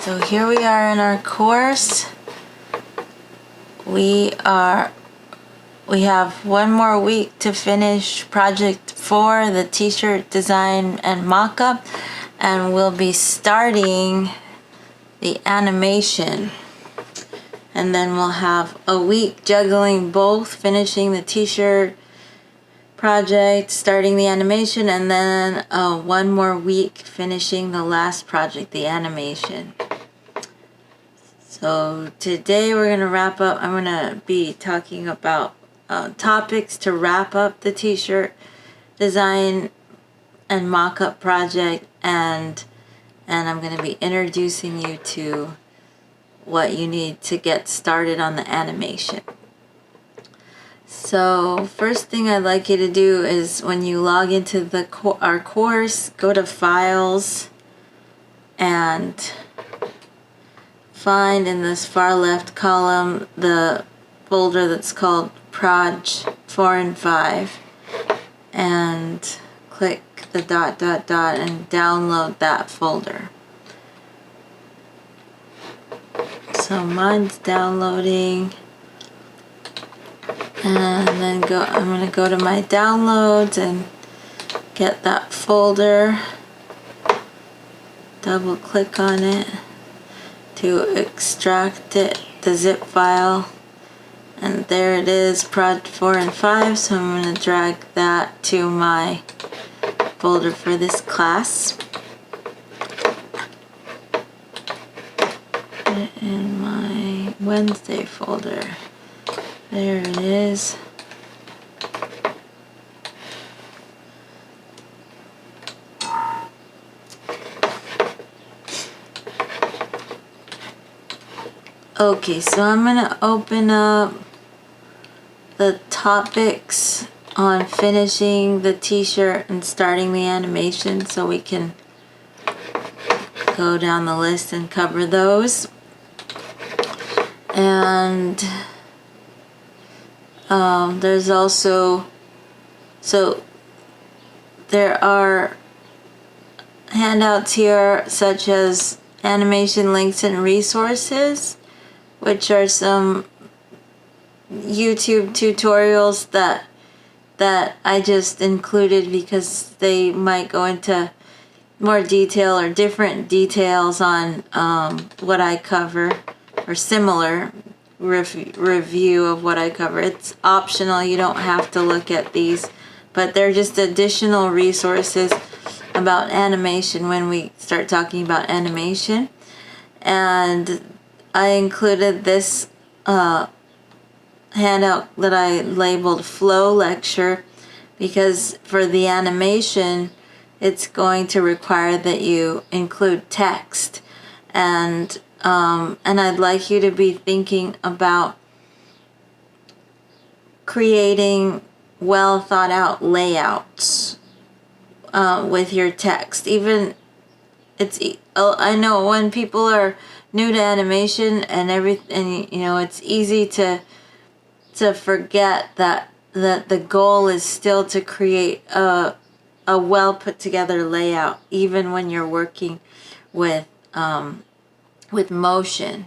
So here we are in our course. We have one more week to finish project 4, the t-shirt design and mock-up, and we'll be starting the animation. And then we'll have a week juggling both, finishing the t-shirt project, starting the animation, and then one more week finishing the last project, the animation. So today we're going to wrap up. I'm going to be talking about topics to wrap up the t-shirt design and mock-up project, and I'm going to be introducing you to what you need to get started on the animation. So first thing I'd like you to do is when you log into our course, go to Files and find in this far left column the folder that's called Proj4 and 5, and click the ... and download that folder. So mine's downloading, and then I'm going to go to my downloads and get that folder, double click on it to extract it, the zip file, and there it is, Proj4 and 5. So I'm going to drag that to my folder for this class. Put it in my Wednesday folder. There it is. Okay, so I'm going to open up the topics on finishing the t-shirt and starting the animation so we can go down the list and cover those. And there's also, so there are handouts here such as animation links and resources, which are some YouTube tutorials that I just included because they might go into more detail or different details on what I cover, or similar review of what I cover. It's optional, you don't have to look at these, but they're just additional resources about animation when we start talking about animation. And I included this handout that I labeled Flow Lecture because for the animation it's going to require that you include text, and I'd like you to be thinking about creating well thought out layouts with your text. Even I know when people are new to animation and everything, you know, it's easy to forget that the goal is still to create a well put together layout, even when you're working with motion.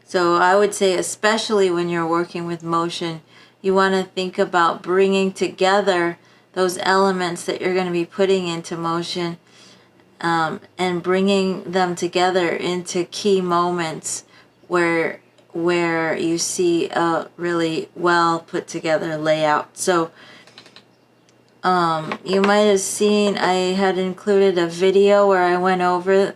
So I would say, especially when you're working with motion, you want to think about bringing together those elements that you're going to be putting into motion, and bringing them together into key moments where you see a really well put together layout. So you might have seen I had included a video where I went over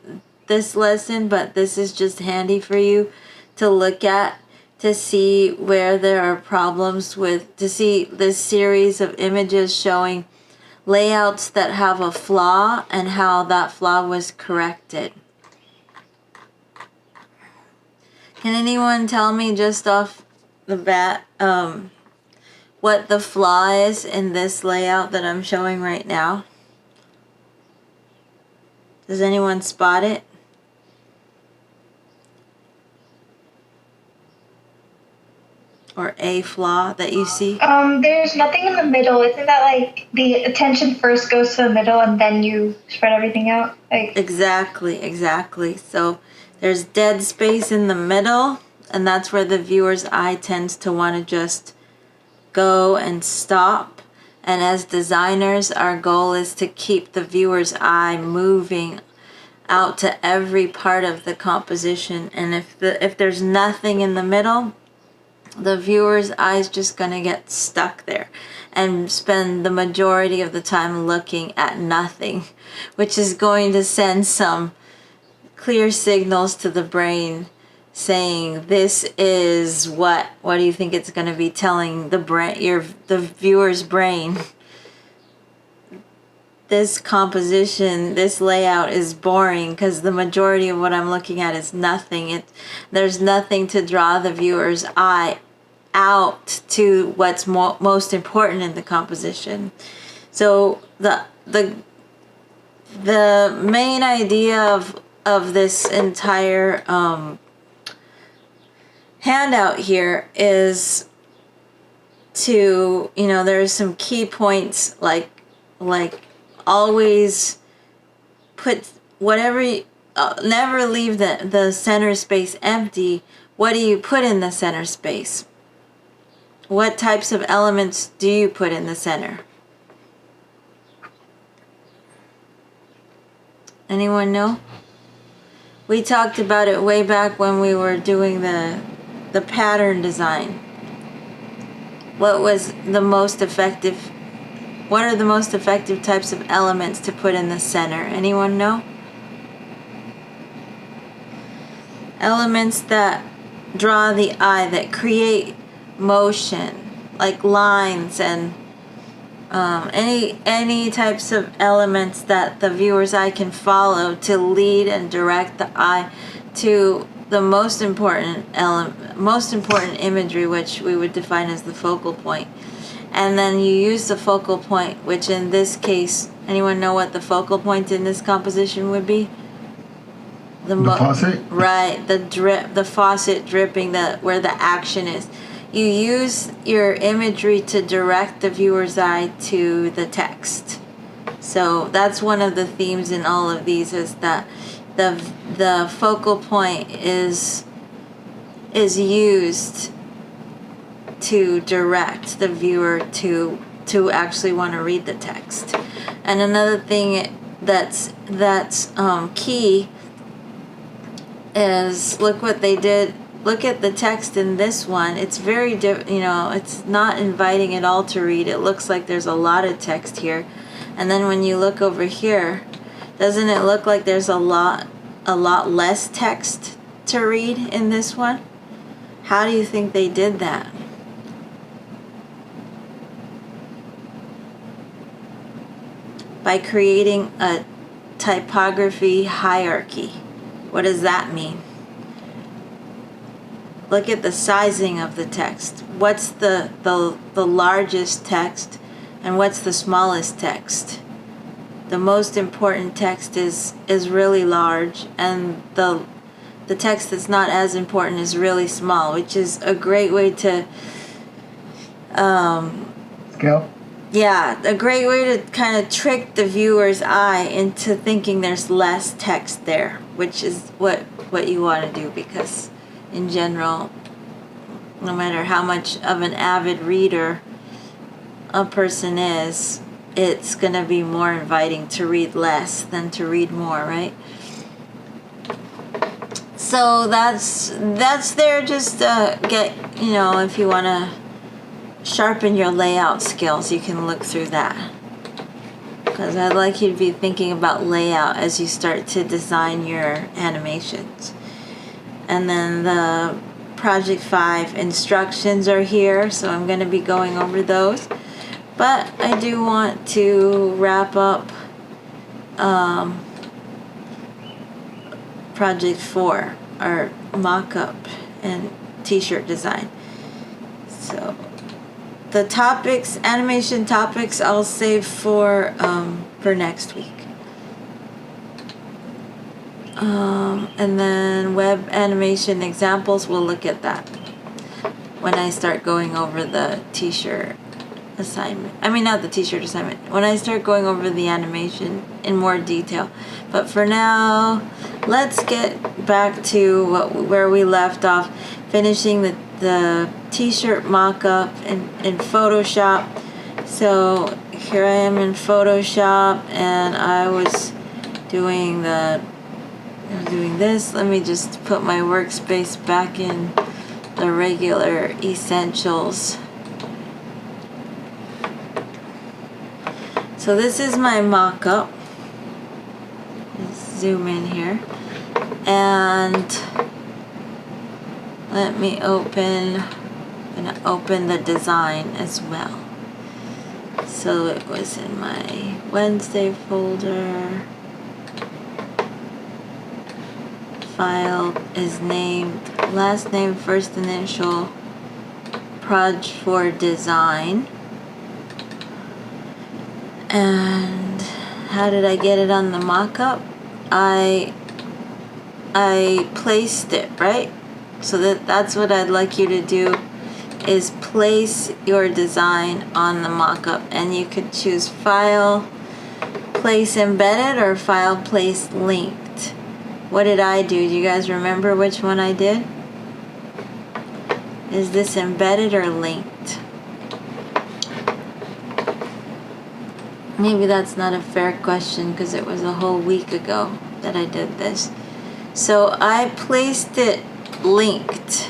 this lesson, but this is just handy for you to look at to see where there are problems to see this series of images showing layouts that have a flaw and how that flaw was corrected. Can anyone tell me just off the bat what the flaw is in this layout that I'm showing right now? Does anyone spot it? Or a flaw that you see? There's nothing in the middle. Isn't that like the attention first goes to the middle and then you spread everything out? Like Exactly. So There's dead space in the middle, and that's where the viewer's eye tends to want to just go and stop. And as designers, our goal is to keep the viewer's eye moving out to every part of the composition. And if there's nothing in the middle, the viewer's eye is just going to get stuck there and spend the majority of the time looking at nothing, which is going to send some clear signals to the brain saying, this is what do you think it's going to be telling the brain, the viewer's brain? This composition, this layout is boring because the majority of what I'm looking at is nothing. There's nothing to draw the viewer's eye out to what's most important in the composition. So the main idea of this entire handout here is to, there's some key points like always put whatever never leave the center space empty. What do you put in the center space? What types of elements do you put in the center? Anyone know? We talked about it way back when we were doing the pattern design. What was the most effective? What are the most effective types of elements to put in the center? Anyone know? Elements that draw the eye, that create motion, like lines and any types of elements that the viewer's eye can follow to lead and direct the eye to the most important imagery, which we would define as the focal point. And then you use the focal point, which in this case, anyone know what the focal point in this composition would be? The faucet? Right, the faucet dripping, where the action is. You use your imagery to direct the viewer's eye to the text. So that's one of the themes in all of these, is that the focal point is used to direct the viewer to actually want to read the text. And another thing that's key is, look what they did. Look at the text in this one. It's very it's not inviting at all to read. It looks like there's a lot of text here. And then when you look over here, doesn't it look like there's a lot less text to read in this one? How do you think they did that? By creating a typography hierarchy. What does that mean? Look at the sizing of the text. What's the largest text and what's the smallest text? The most important text is really large, and the text that's not as important is really small, which is a great way to Scale? Yeah, a great way to kind of trick the viewer's eye into thinking there's less text there, which is what you want to do, because in general, no matter how much of an avid reader a person is, it's going to be more inviting to read less than to read more, right? So that's there just to get, if you want to sharpen your layout skills, you can look through that. Because I'd like you to be thinking about layout as you start to design your animations. And then the Project 5 instructions are here, so I'm going to be going over those. But I do want to wrap up Project 4, our mock-up and t-shirt design. So the topics, animation topics, I'll save for next week. And then web animation examples, we'll look at that when I start going over the t-shirt assignment. I mean, not the t-shirt assignment. When I start going over the animation in more detail. But for now, let's get back to where we left off, finishing the t-shirt mock-up in Photoshop. So here I am in Photoshop, and I was doing this. Let me just put my workspace back in the regular essentials. So this is my mock-up. Let's zoom in here. And let me open, I'm gonna open the design as well. So it was in my Wednesday folder. File is named last name, first initial, Proj4 design. And how did I get it on the mock-up? I placed it, right? So that's what I'd like you to do, is place your design on the mock-up. And you could choose file, place embedded, or file, place linked. What did I do? Do you guys remember which one I did? Is this embedded or linked? Maybe that's not a fair question because it was a whole week ago that I did this. So I placed it linked,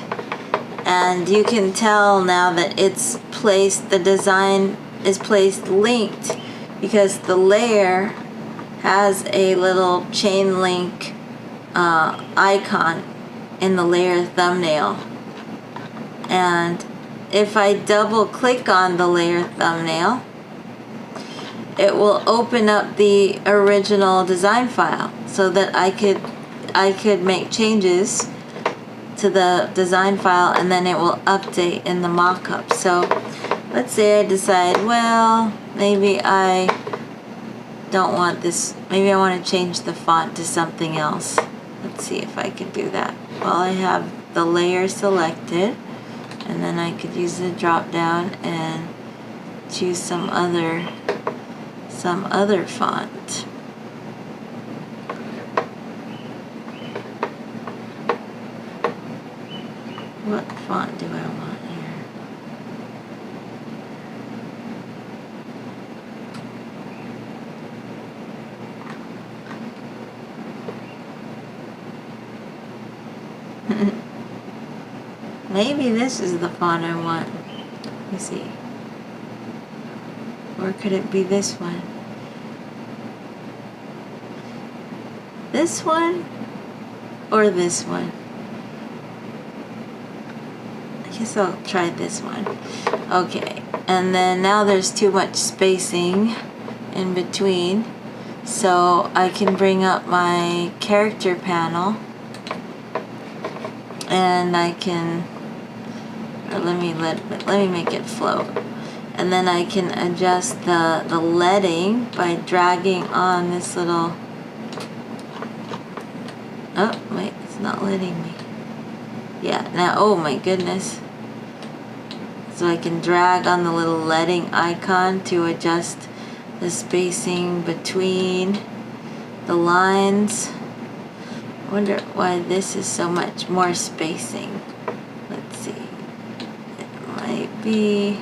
and you can tell now that it's placed, the design is placed linked because the layer has a little chain link icon in the layer thumbnail. And if I double click on the layer thumbnail, it will open up the original design file so that I could make changes to the design file, and then it will update in the mock-up. So let's say I decide, well, maybe I don't want this, maybe I want to change the font to something else. Let's see if I can do that. Well, I have the layer selected, and then I could use the drop down and choose some other font. What font do I want here? Maybe this is the font I want. Let me see. Or could it be this one? This one? Or this one? I guess I'll try this one. Okay, and then now there's too much spacing in between, so I can bring up my character panel, and I can, or let me make it float, and then I can adjust the leading by dragging on this little. Oh wait, it's not letting me. Yeah, now, oh my goodness. So I can drag on the little leading icon to adjust the spacing between the lines. I wonder why this is so much more spacing. Let's see. It might be.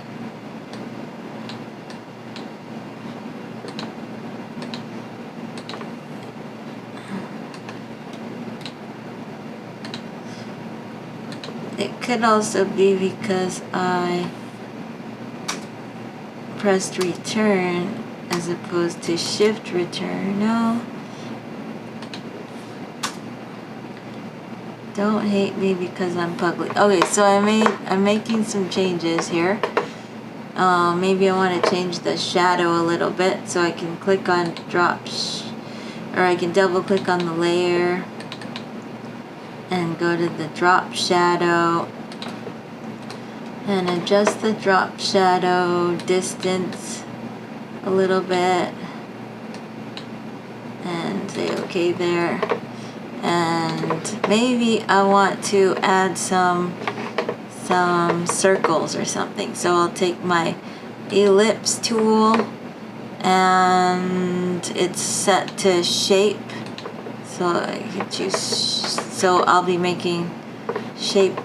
It could also be because I pressed return as opposed to shift return. No. Don't hate me because I'm public. Okay, so I'm making some changes here. Maybe I want to change the shadow a little bit, so I can click on or I can double click on the layer and go to the drop shadow and adjust the drop shadow distance a little bit and say okay there. And maybe I want to add some circles or something, so I'll take my ellipse tool, and it's set to shape. So I can choose. So I'll be making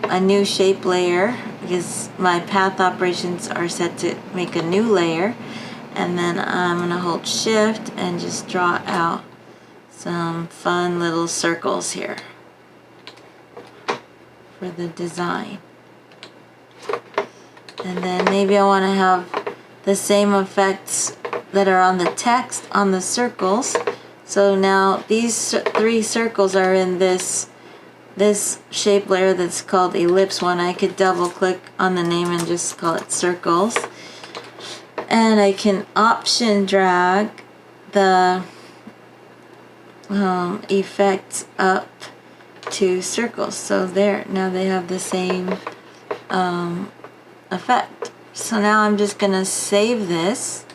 a new shape layer because my path operations are set to make a new layer. And then I'm gonna hold shift and just draw out some fun little circles here for the design. And then maybe I want to have the same effects that are on the text on the circles. So now these 3 circles are in this shape layer that's called ellipse 1. I could double click on the name and just call it circles. And I can option drag the effects up to circles. So there, now they have the same effect. So now I'm just gonna save this,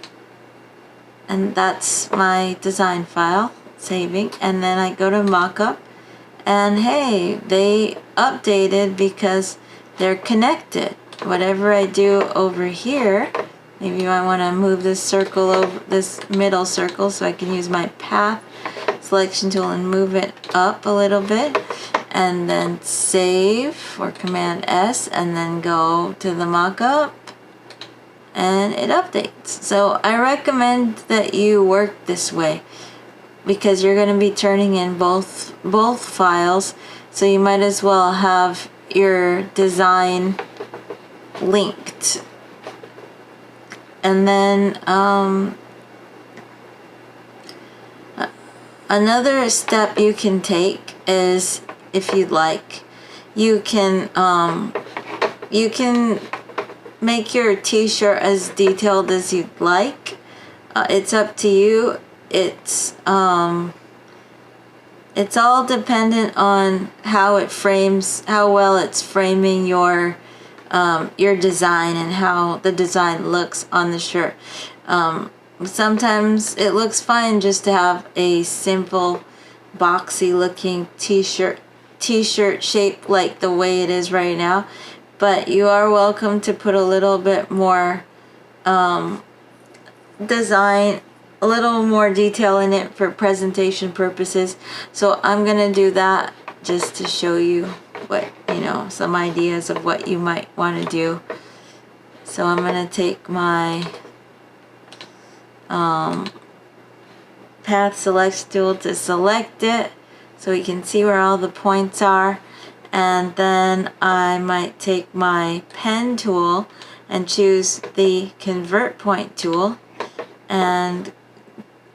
and that's my design file, saving, and then I go to Mockup, and hey, they updated because they're connected. Whatever I do over here, maybe I want to move this circle over, this middle circle, so I can use my path selection tool and move it up a little bit, and then save or Command S, and then go to the mockup, and it updates. So I recommend that you work this way because you're going to be turning in both files, so you might as well have your design linked. And then another step you can take is, if you'd like, you can make your t-shirt as detailed as you'd like. It's up to you. It's all dependent on how it frames, how well it's framing your design and how the design looks on the shirt. Sometimes it looks fine just to have a simple boxy looking t-shirt shape like the way it is right now, but you are welcome to put a little bit more design, a little more detail in it for presentation purposes. So I'm gonna do that just to show you what, some ideas of what you might want to do. So I'm gonna take my path select tool to select it so we can see where all the points are, and then I might take my pen tool and choose the convert point tool and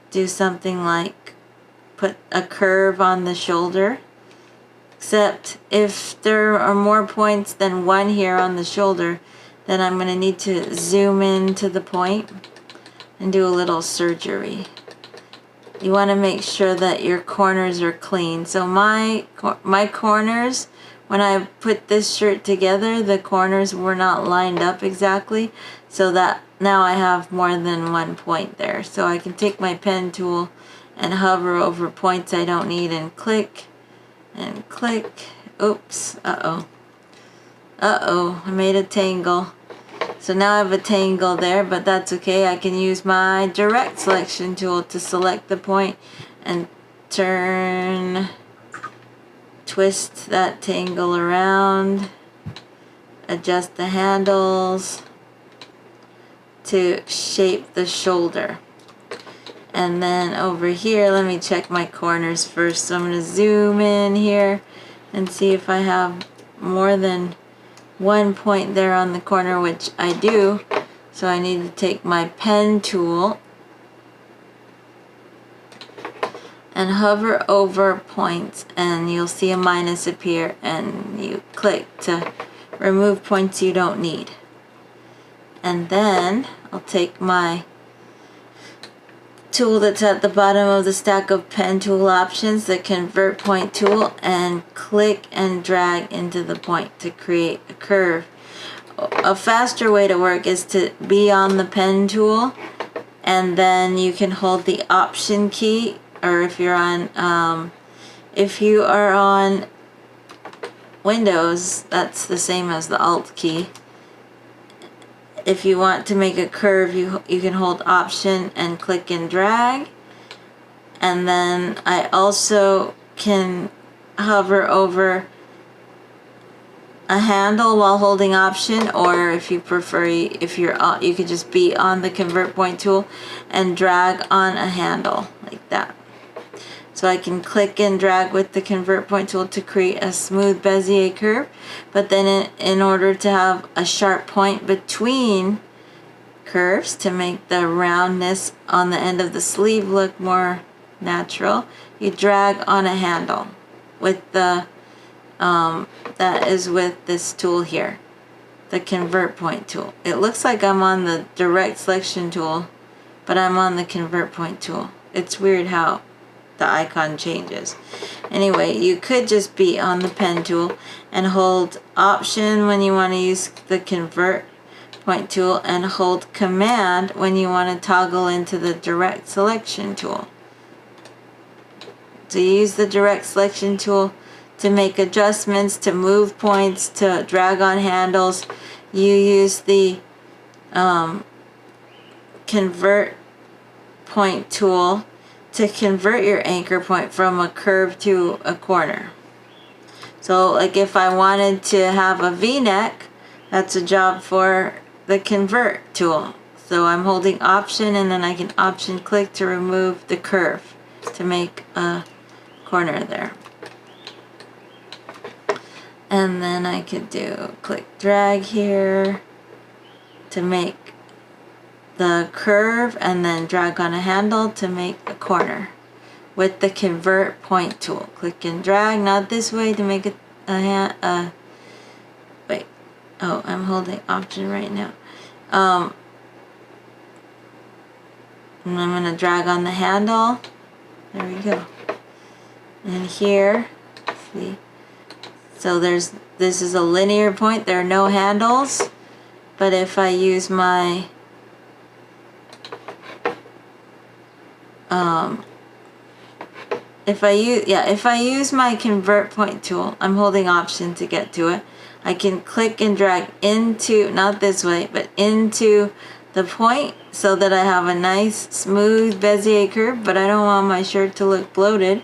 do something like put a curve on the shoulder, except if there are more points than 1 here on the shoulder, then I'm going to need to zoom in to the point and do a little surgery. You want to make sure that your corners are clean. So my corners, when I put this shirt together, the corners were not lined up exactly, so that now I have more than 1 point there. So I can take my pen tool and hover over points I don't need and click and click. Oops, I made a tangle. So now I have a tangle there, but that's okay. I can use my direct selection tool to select the point and twist that tangle around, adjust the handles to shape the shoulder. And then over here, let me check my corners first. So I'm going to zoom in here and see if I have more than 1 point there on the corner, which I do. So I need to take my pen tool and hover over points, and you'll see a minus appear, and you click to remove points you don't need. And then I'll take my tool that's at the bottom of the stack of pen tool options, the convert point tool, and click and drag into the point to create a curve. A faster way to work is to be on the pen tool, and then you can hold the option key, or if you are on Windows, that's the same as the alt key. if you want to make a curve, you can hold Option and click and drag. And then I also can hover over a handle while holding Option, or if you prefer, you could just be on the Convert Point tool and drag on a handle like that. So I can click and drag with the Convert Point tool to create a smooth Bezier curve, but then in order to have a sharp point between curves to make the roundness on the end of the sleeve look more natural, you drag on a handle with the that is with this tool here, the Convert Point tool. It looks like I'm on the Direct Selection tool, but I'm on the Convert Point tool. It's weird how the icon changes. Anyway, you could just be on the pen tool and hold Option when you want to use the Convert Point tool, and hold Command when you want to toggle into the Direct Selection tool. So you use the Direct Selection tool to make adjustments, to move points, to drag on handles. You use the Convert Point tool to convert your anchor point from a curve to a corner. So like if I wanted to have a V-neck, that's a job for the Convert tool. So I'm holding Option, and then I can Option click to remove the curve to make a corner there. And then I could do click drag here to make the curve, and then drag on a handle to make a corner with the Convert Point tool. Click and drag, not this way, to make it wait, oh, I'm holding Option right now. And I'm going to drag on the handle. There we go. And here, see, so this is a linear point, there are no handles, but if I use my if I use my Convert Point tool, I'm holding Option to get to it. I can click and drag into, not this way, but into the point, so that I have a nice smooth Bezier curve, but I don't want my shirt to look bloated.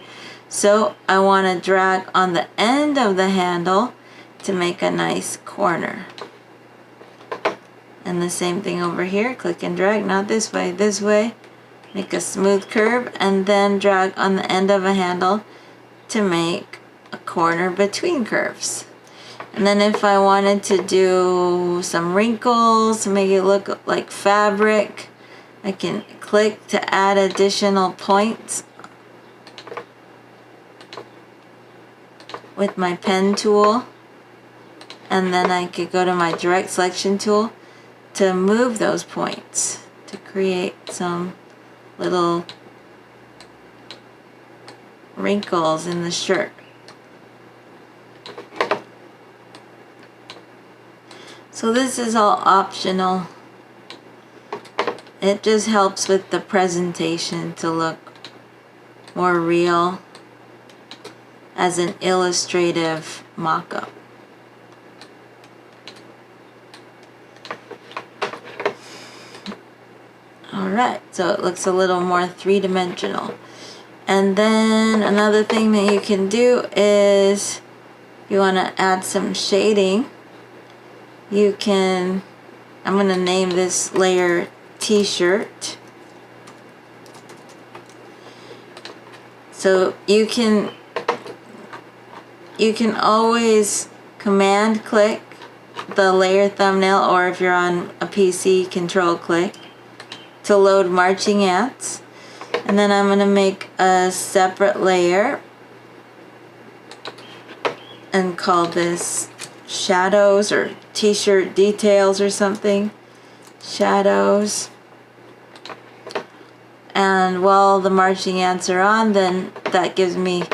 So I want to drag on the end of the handle to make a nice corner. And the same thing over here, click and drag, not this way, this way. Make a smooth curve, and then drag on the end of a handle to make a corner between curves. And then if I wanted to do some wrinkles to make it look like fabric, I can click to add additional points with my pen tool, and then I could go to my Direct Selection tool to move those points to create some little wrinkles in the shirt. So this is all optional. It just helps with the presentation to look more real as an illustrative mock-up. Alright, so it looks a little more three-dimensional. And then another thing that you can do is, if you want to add some shading, you can, I'm going to name this layer T-shirt. So you can always command click the layer thumbnail, or if you're on a PC, control click to load marching ants. And then I'm going to make a separate layer and call this shadows or t-shirt details or something. Shadows. And while the marching ants are on, then that gives me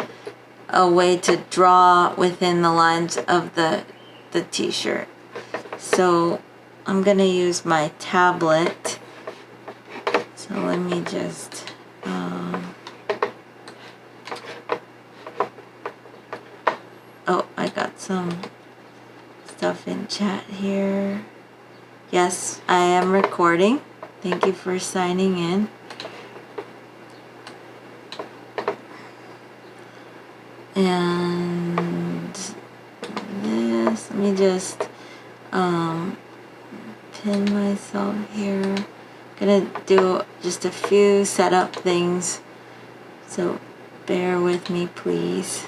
a way to draw within the lines of the t-shirt. So I'm going to use my tablet. So let me just oh, I got some stuff in chat here. Yes, I am recording. Thank you for signing in. And this, let me just pin myself here. Gonna do just a few setup things, so bear with me, please.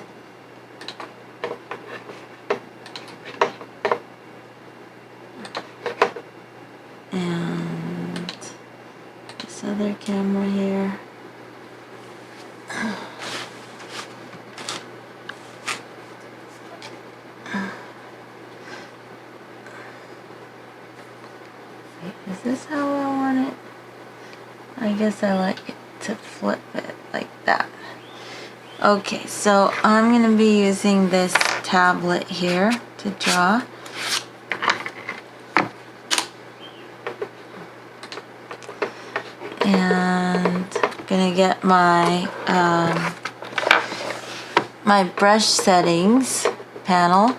And this other camera here. Is this how I want it? I guess I like it to flip it like that. Okay, so I'm going to be using this tablet here to draw. And I'm going to get my my brush settings panel.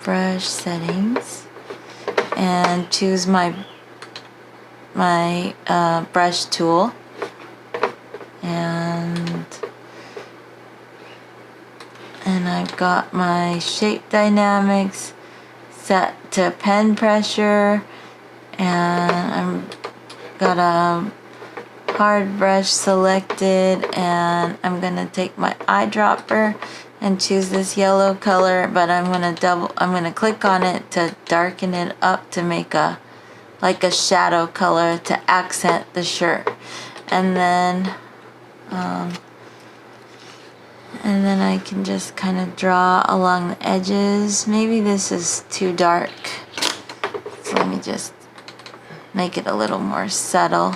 Brush settings. And choose my brush tool, and I've got my shape dynamics set to pen pressure, and I've got a hard brush selected, and I'm gonna take my eyedropper and choose this yellow color, but I'm gonna click on it to darken it up to make a shadow color to accent the shirt. And then I can just kind of draw along the edges. Maybe this is too dark, so let me just make it a little more subtle.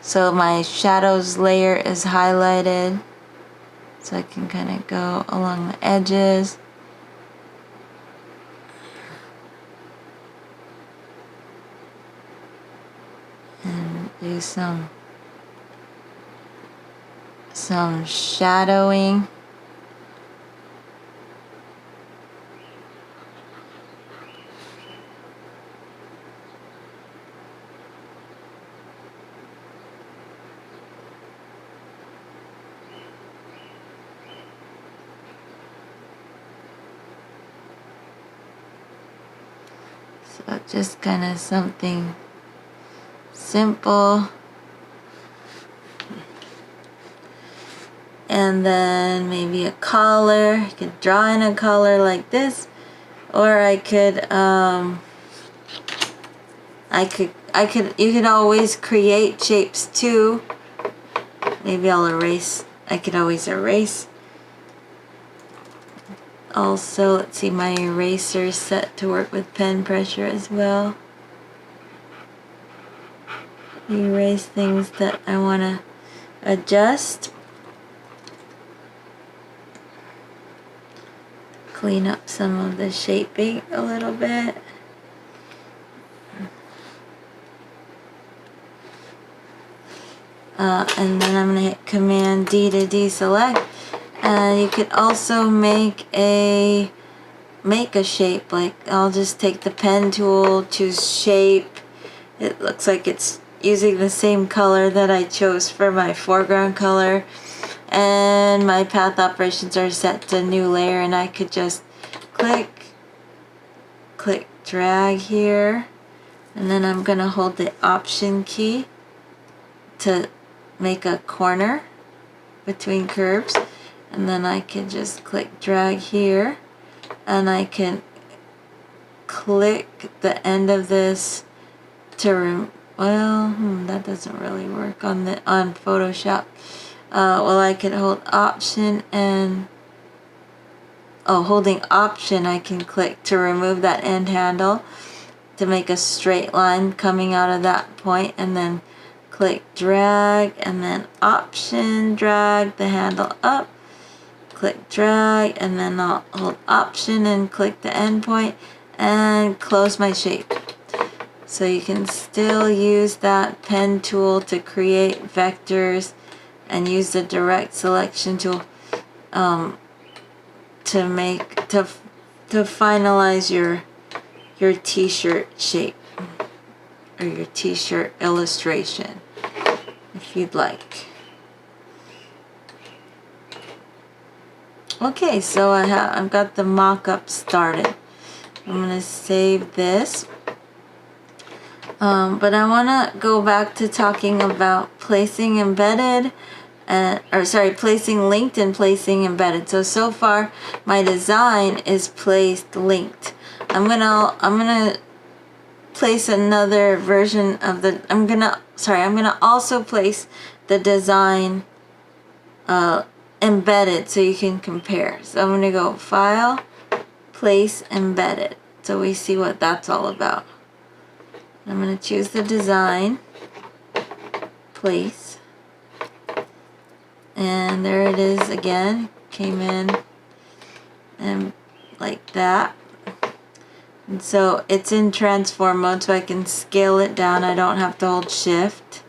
So my shadows layer is highlighted, so I can kind of go along the edges. And do some shadowing. So just kind of something simple. And then maybe a collar. I could draw in a collar like this, or you could always create shapes too. Maybe I could always erase. Also, let's see, my eraser is set to work with pen pressure as well. Erase things that I want to adjust. Clean up some of the shaping a little bit. And then I'm going to hit Command D to deselect. And you could also make a shape. Like, I'll just take the pen tool, choose shape. It looks like it's using the same color that I chose for my foreground color. And my path operations are set to new layer, and I could just click, drag here. And then I'm going to hold the Option key to make a corner between curves. And then I can just click drag here, and I can click the end of this to that doesn't really work on Photoshop. Well, I could hold Option and holding Option, I can click to remove that end handle to make a straight line coming out of that point, and then click drag, and then Option, drag the handle up, click drag, and then I'll hold Option and click the end point and close my shape. So you can still use that pen tool to create vectors and use the direct selection tool to make to finalize your t-shirt shape or your t-shirt illustration if you'd like. Okay, so I've got the mock-up started. I'm gonna save this. But I want to go back to talking about placing embedded, placing linked and placing embedded. So far my design is placed linked. I'm gonna place another version of the. I'm gonna also place the design embedded so you can compare. So I'm gonna go File, Place Embedded. So we see what that's all about. I'm going to choose the design, place, and there it is again. Came in and like that. And so it's in transform mode, so I can scale it down. I don't have to hold shift.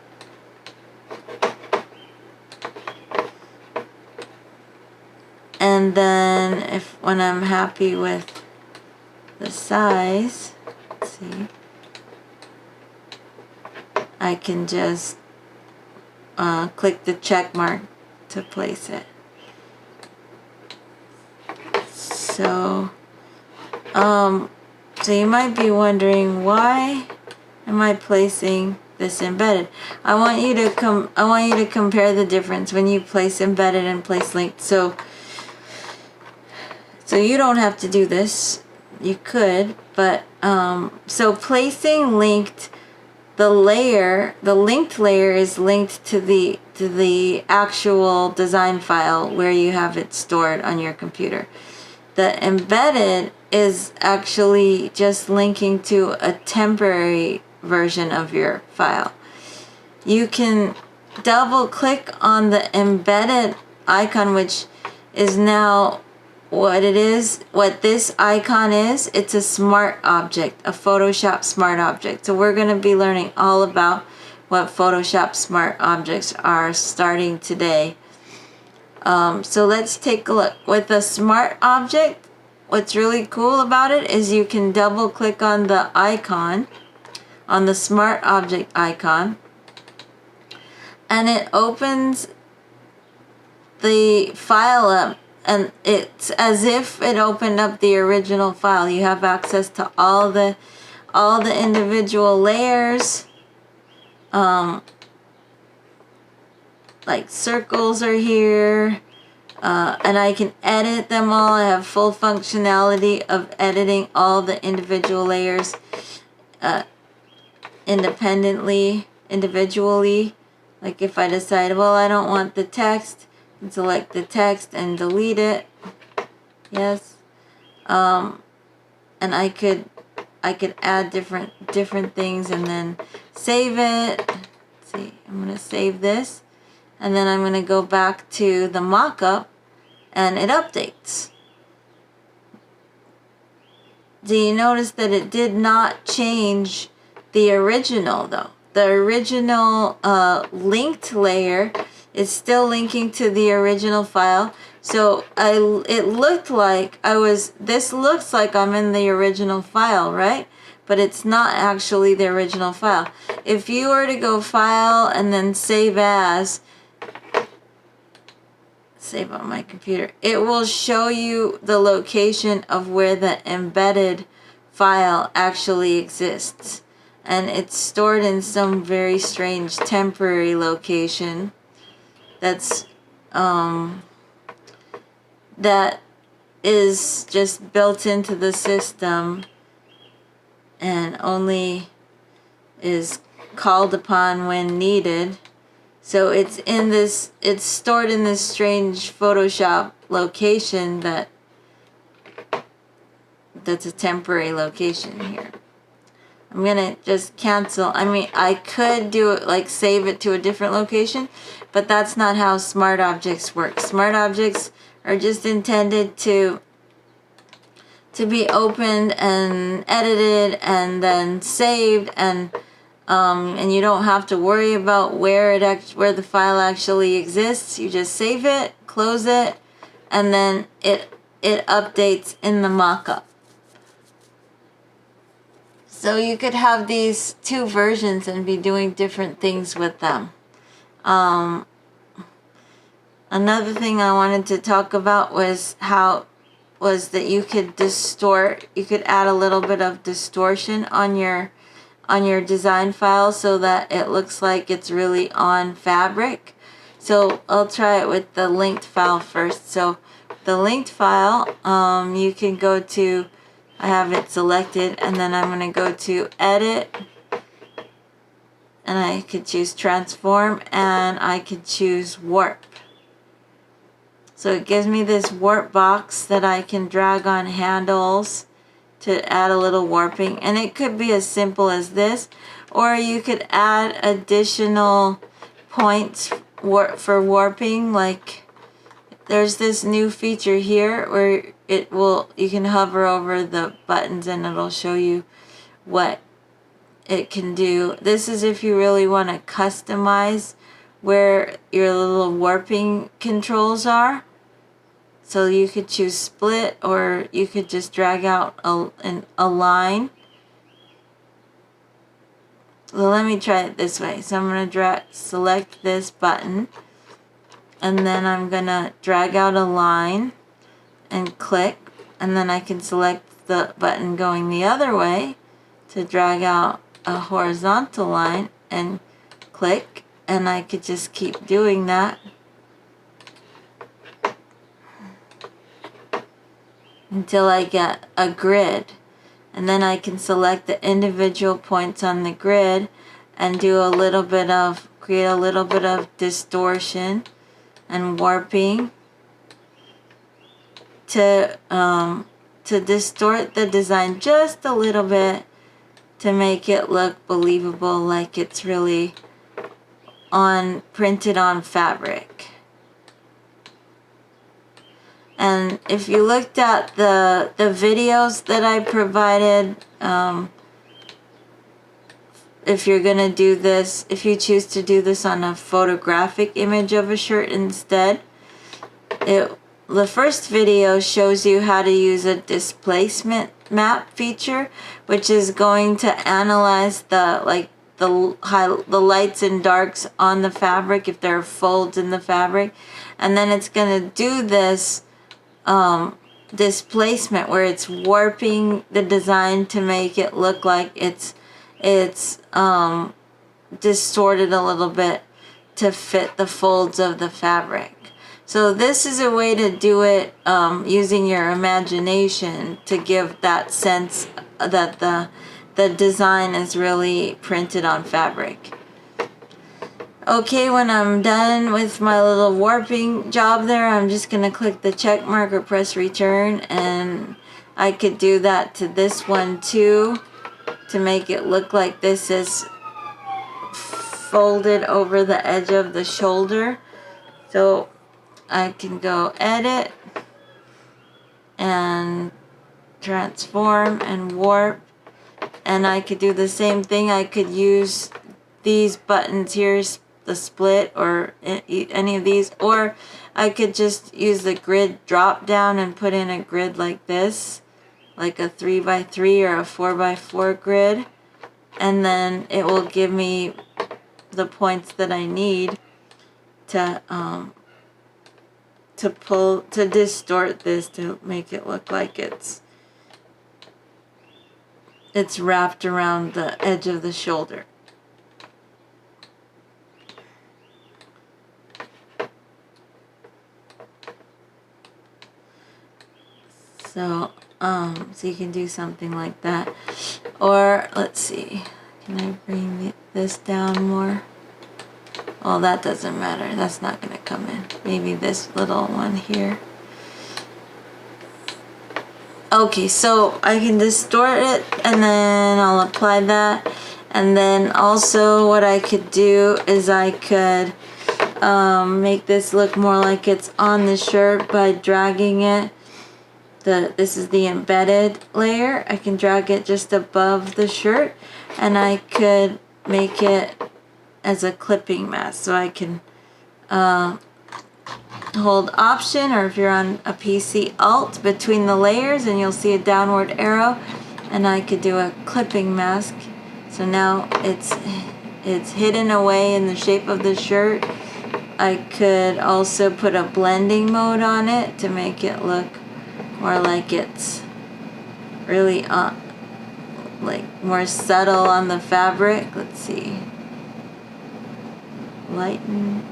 And then when I'm happy with the size, let's see, I can just click the check mark to place it. So you might be wondering, why am I placing this embedded? I want you to compare the difference when you place embedded and place linked. So you don't have to do this. You could, but so placing linked. The linked layer is linked to the actual design file where you have it stored on your computer. The embedded is actually just linking to a temporary version of your file. You can double click on the embedded icon, which is now what it is, what this icon is. It's a smart object, a Photoshop smart object. So we're going to be learning all about what Photoshop smart objects are starting today. So let's take a look. With a smart object, what's really cool about it is you can double click on the icon, on the smart object icon, and it opens the file up. And it's as if it opened up the original file. You have access to all the individual layers. Like circles are here. And I can edit them all. I have full functionality of editing all the individual layers individually. Like if I decide, well, I don't want the text, and select the text and delete it. Yes. And I could add different things and then save it. Let's see, I'm gonna save this, and then I'm gonna go back to the mockup, and it updates. Do you notice that it did not change the original though? The original linked layer is still linking to the original file. So it looked like this looks like I'm in the original file, right? But it's not actually the original file. If you were to go File and then Save As, save on my computer, it will show you the location of where the embedded file actually exists. And it's stored in some very strange temporary location that's that is just built into the system and only is called upon when needed. So it's stored in this strange Photoshop location that's a temporary location here. I'm gonna just cancel. I mean, I could do it like save it to a different location, but that's not how smart objects work. Smart objects are just intended to be opened and edited and then saved, and you don't have to worry about where the file actually exists. You just save it, close it, and then it it updates in the mockup. So you could have these two versions and be doing different things with them. Another thing I wanted to talk about was that you could distort, you could add a little bit of distortion on your design file so that it looks like it's really on fabric. So I'll try it with the linked file first. So the linked file, you can go to, I have it selected, and then I'm going to go to edit, and I could choose transform, and I could choose warp. So it gives me this warp box that I can drag on handles to add a little warping, and it could be as simple as this, or you could add additional points for warping. Like there's this new feature here where you can hover over the buttons and it'll show you what it can do. This is if you really want to customize where your little warping controls are. So you could choose split, or you could just drag out a line. Well, let me try it this way. So I'm going to select this button, and then I'm going to drag out a line and click, and then I can select the button going the other way to drag out a horizontal line and click, and I could just keep doing that until I get a grid, and then I can select the individual points on the grid and do create a little bit of distortion and warping to distort the design just a little bit to make it look believable, like it's really printed on fabric. And if you looked at the videos that I provided, if you're going to do this, if you choose to do this on a photographic image of a shirt instead, the first video shows you how to use a displacement map feature, which is going to analyze the lights and darks on the fabric, if there are folds in the fabric, and then it's going to do this displacement where it's warping the design to make it look like it's distorted a little bit to fit the folds of the fabric. So this is a way to do it using your imagination to give that sense that the design is really printed on fabric. Okay, when I'm done with my little warping job there, I'm just going to click the check mark or press return, and I could do that to this one too to make it look like this is folded over the edge of the shoulder. So I can go edit and transform and warp, and I could do the same thing. I could use these buttons here, the split, or any of these, or I could just use the grid drop down and put in a grid like this, like a 3x3 or a 4x4 grid, and then it will give me the points that I need to distort this to make it look like it's wrapped around the edge of the shoulder. So you can do something like that. Or, let's see, can I bring this down more? Well, that doesn't matter. That's not going to come in. Maybe this little one here. Okay, so I can distort it, and then I'll apply that. And then also what I could do is I could make this look more like it's on the shirt by dragging it. This is the embedded layer. I can drag it just above the shirt, and I could make it as a clipping mask. So I can hold Option, or if you're on a PC, Alt between the layers, and you'll see a downward arrow, and I could do a clipping mask. So now it's hidden away in the shape of the shirt. I could also put a blending mode on it to make it look more like it's really like more subtle on the fabric. Let's see. Lighten.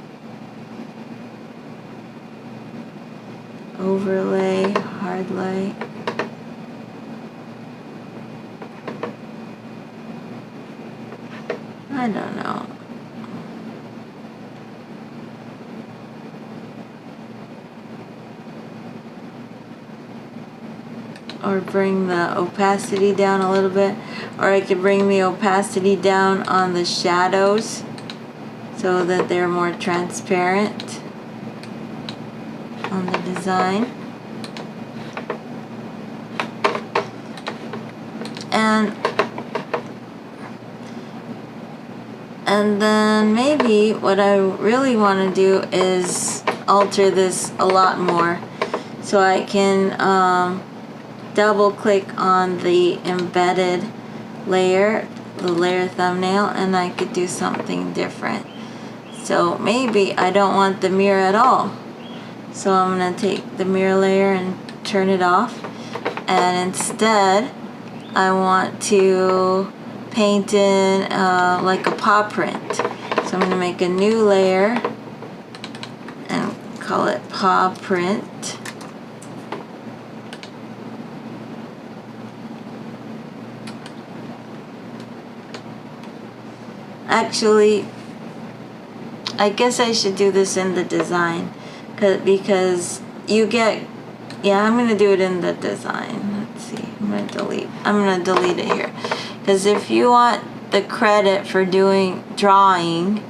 Overlay, hard light. I don't know. Or bring the opacity down a little bit. Or I could bring the opacity down on the shadows so that they're more transparent on the design. And then maybe what I really want to do is alter this a lot more. So I can double click on the embedded layer, the layer thumbnail, and I could do something different. So maybe I don't want the mirror at all. So I'm going to take the mirror layer and turn it off. And instead, I want to paint in like a paw print. So I'm going to make a new layer and call it paw print. Actually, I guess I should do this in the design because you get, yeah, I'm going to do it in the design. Let's see, I'm going to delete it here. Because if you want the credit for drawing,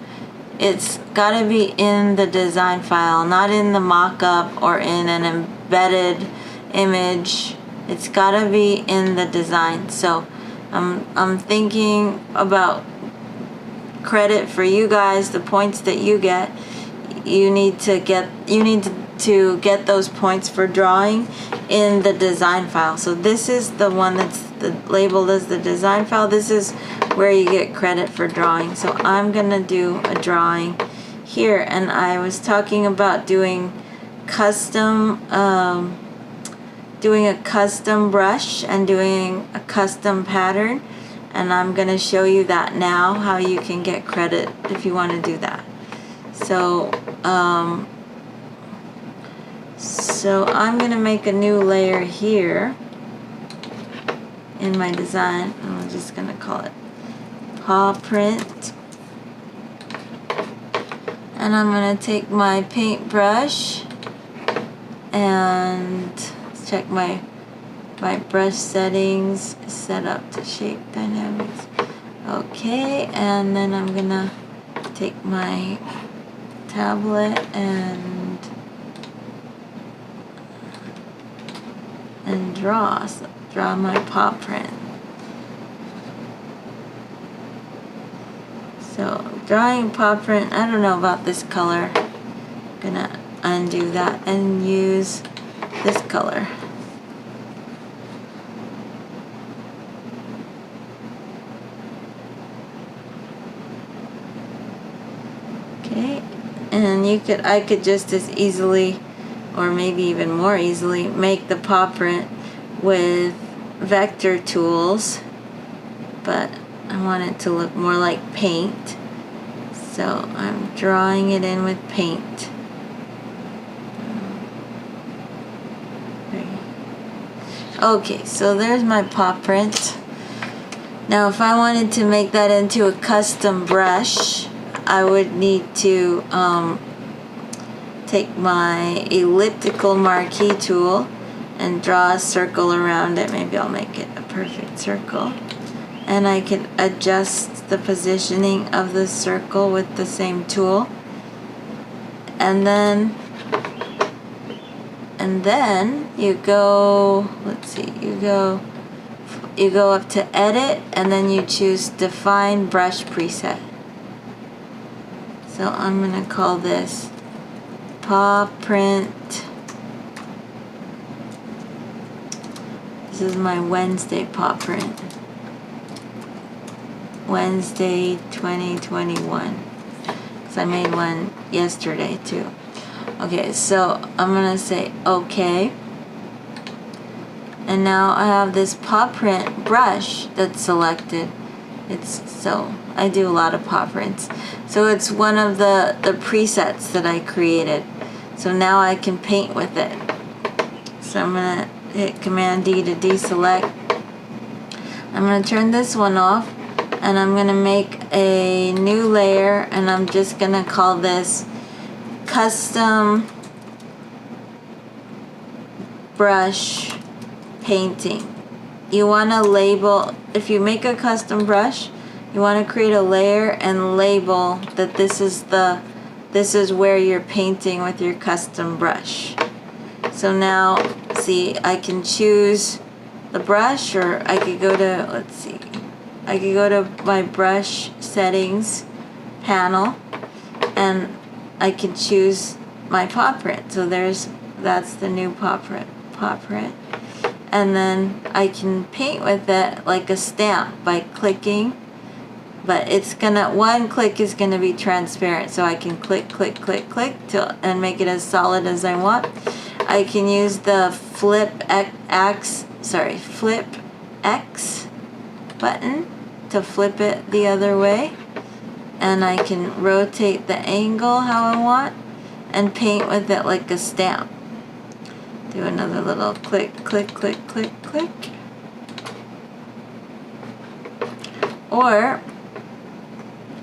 it's got to be in the design file, not in the mockup or in an embedded image. It's got to be in the design. So I'm thinking about credit for you guys, the points that you get. You need to get those points for drawing in the design file. So this is the one that's labeled as the design file. This is where you get credit for drawing. So I'm gonna do a drawing here, and I was talking about doing custom doing a custom brush and doing a custom pattern, and I'm gonna show you that now, how you can get credit if you want to do that. So so I'm gonna make a new layer here in my design. I'm just gonna call it paw print, and I'm gonna take my paintbrush and check my brush settings, set up to shape dynamics. Okay, and then I'm gonna take my tablet and draw my paw print. So drawing paw print, I don't know about this color. I'm gonna undo that and use this color. Okay, and I could just as easily, or maybe even more easily, make the paw print with vector tools, but I want it to look more like paint, so I'm drawing it in with paint. Okay, so there's my paw print. Now if I wanted to make that into a custom brush, I would need to take my elliptical marquee tool and draw a circle around it. Maybe I'll make it a perfect circle. And I can adjust the positioning of the circle with the same tool. And then you go, let's see, you go up to edit, and then you choose define brush preset. So I'm gonna call this paw print. This is my Wednesday paw print. Wednesday 2021. Because I made one yesterday too. Okay, so I'm gonna say okay. And now I have this paw print brush that's selected. So I do a lot of paw prints. So it's one of the presets that I created. So now I can paint with it. So I'm gonna hit Command D to deselect. I'm gonna turn this one off, and I'm gonna make a new layer, and I'm just gonna call this custom brush painting. You want to label, if you make a custom brush, you want to create a layer and label that this is where you're painting with your custom brush. So now, see, I can choose the brush, or I could go to, let's see, I could go to my brush settings panel, and I can choose my paw print. So that's the new paw print. And then I can paint with it like a stamp by clicking, but it's gonna, one click is gonna be transparent, so I can click and make it as solid as I want. I can use the flip X button to flip it the other way, and I can rotate the angle how I want and paint with it like a stamp. Do another little click. Or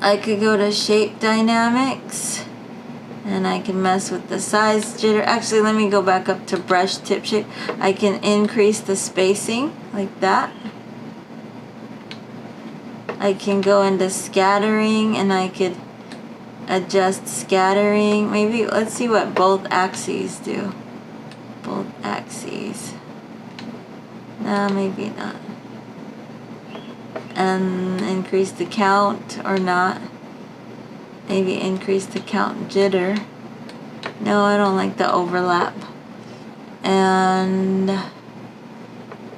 I could go to shape dynamics, and I can mess with the size jitter. Actually, let me go back up to brush tip shape. I can increase the spacing like that. I can go into scattering, and I could adjust scattering. Maybe let's see what both axes do. Both axes. No, maybe not. And increase the count or not. Maybe increase the count jitter. No, I don't like the overlap. And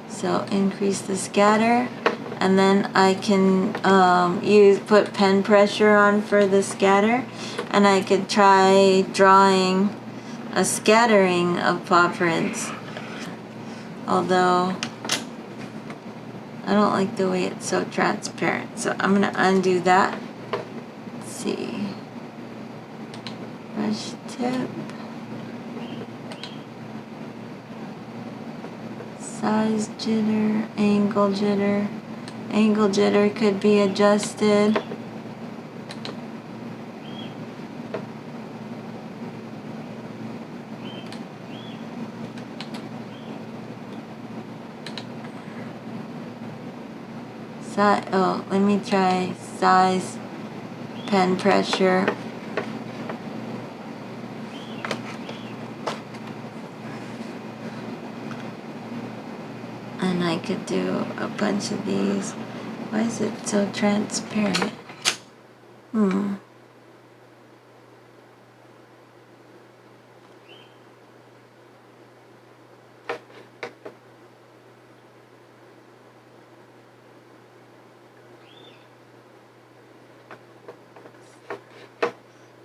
so increase the scatter. And then I can put pen pressure on for the scatter. And I could try drawing a scattering of paw prints, although I don't like the way it's so transparent, so I'm gonna undo that. Let's see, brush tip, size jitter, angle jitter could be adjusted. Let me try size, pen pressure. And I could do a bunch of these. Why is it so transparent?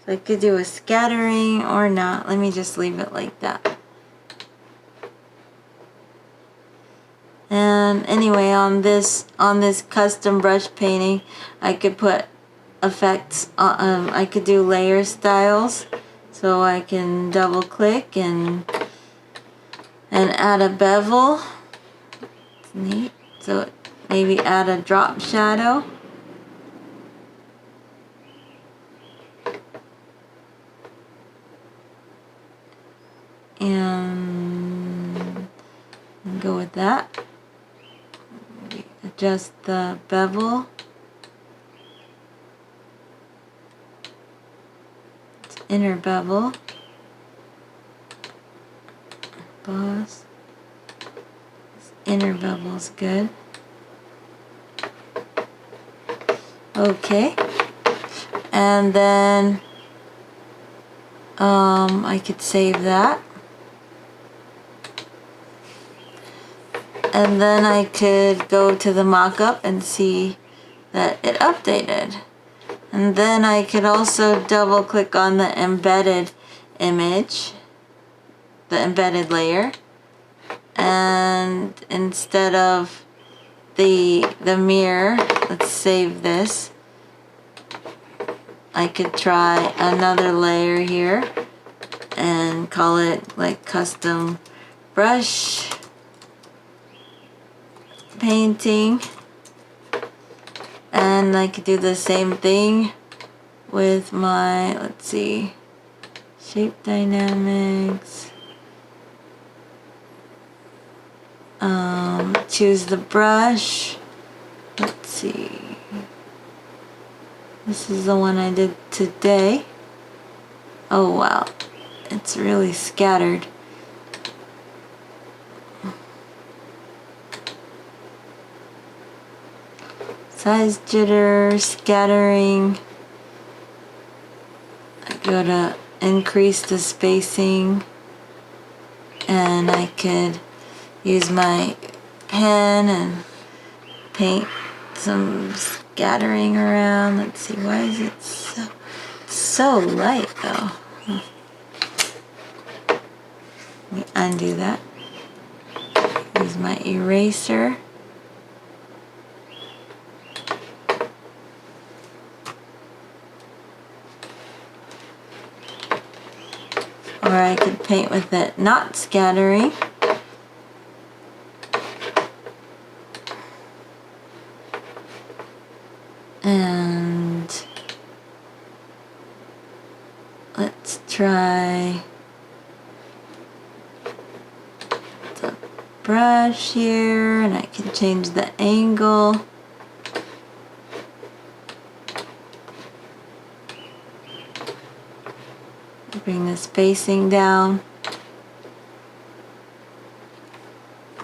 So I could do a scattering or not. Let me just leave it like that. And anyway, on this custom brush painting, I could put effects. I could do layer styles, so I can double click and add a bevel. It's neat. So maybe add a drop shadow. And go with that. Adjust the bevel. It's inner bevel. Boss. This inner bevel's good. Okay. And then I could save that. And then I could go to the mockup and see that it updated. And then I could also double click on the embedded image, the embedded layer. And instead of the mirror, let's save this. I could try another layer here and call it like custom brush painting. And I could do the same thing with my, let's see, shape dynamics. Choose the brush. Let's see. This is the one I did today. Oh wow, it's really scattered. Size jitter, scattering. I go to increase the spacing, and I could use my pen and paint some scattering around. Let's see, why is it so light though? Let me undo that. Use my eraser. Or I could paint with it not scattering. And let's try the brush here, and I can change the angle. Bring the spacing down.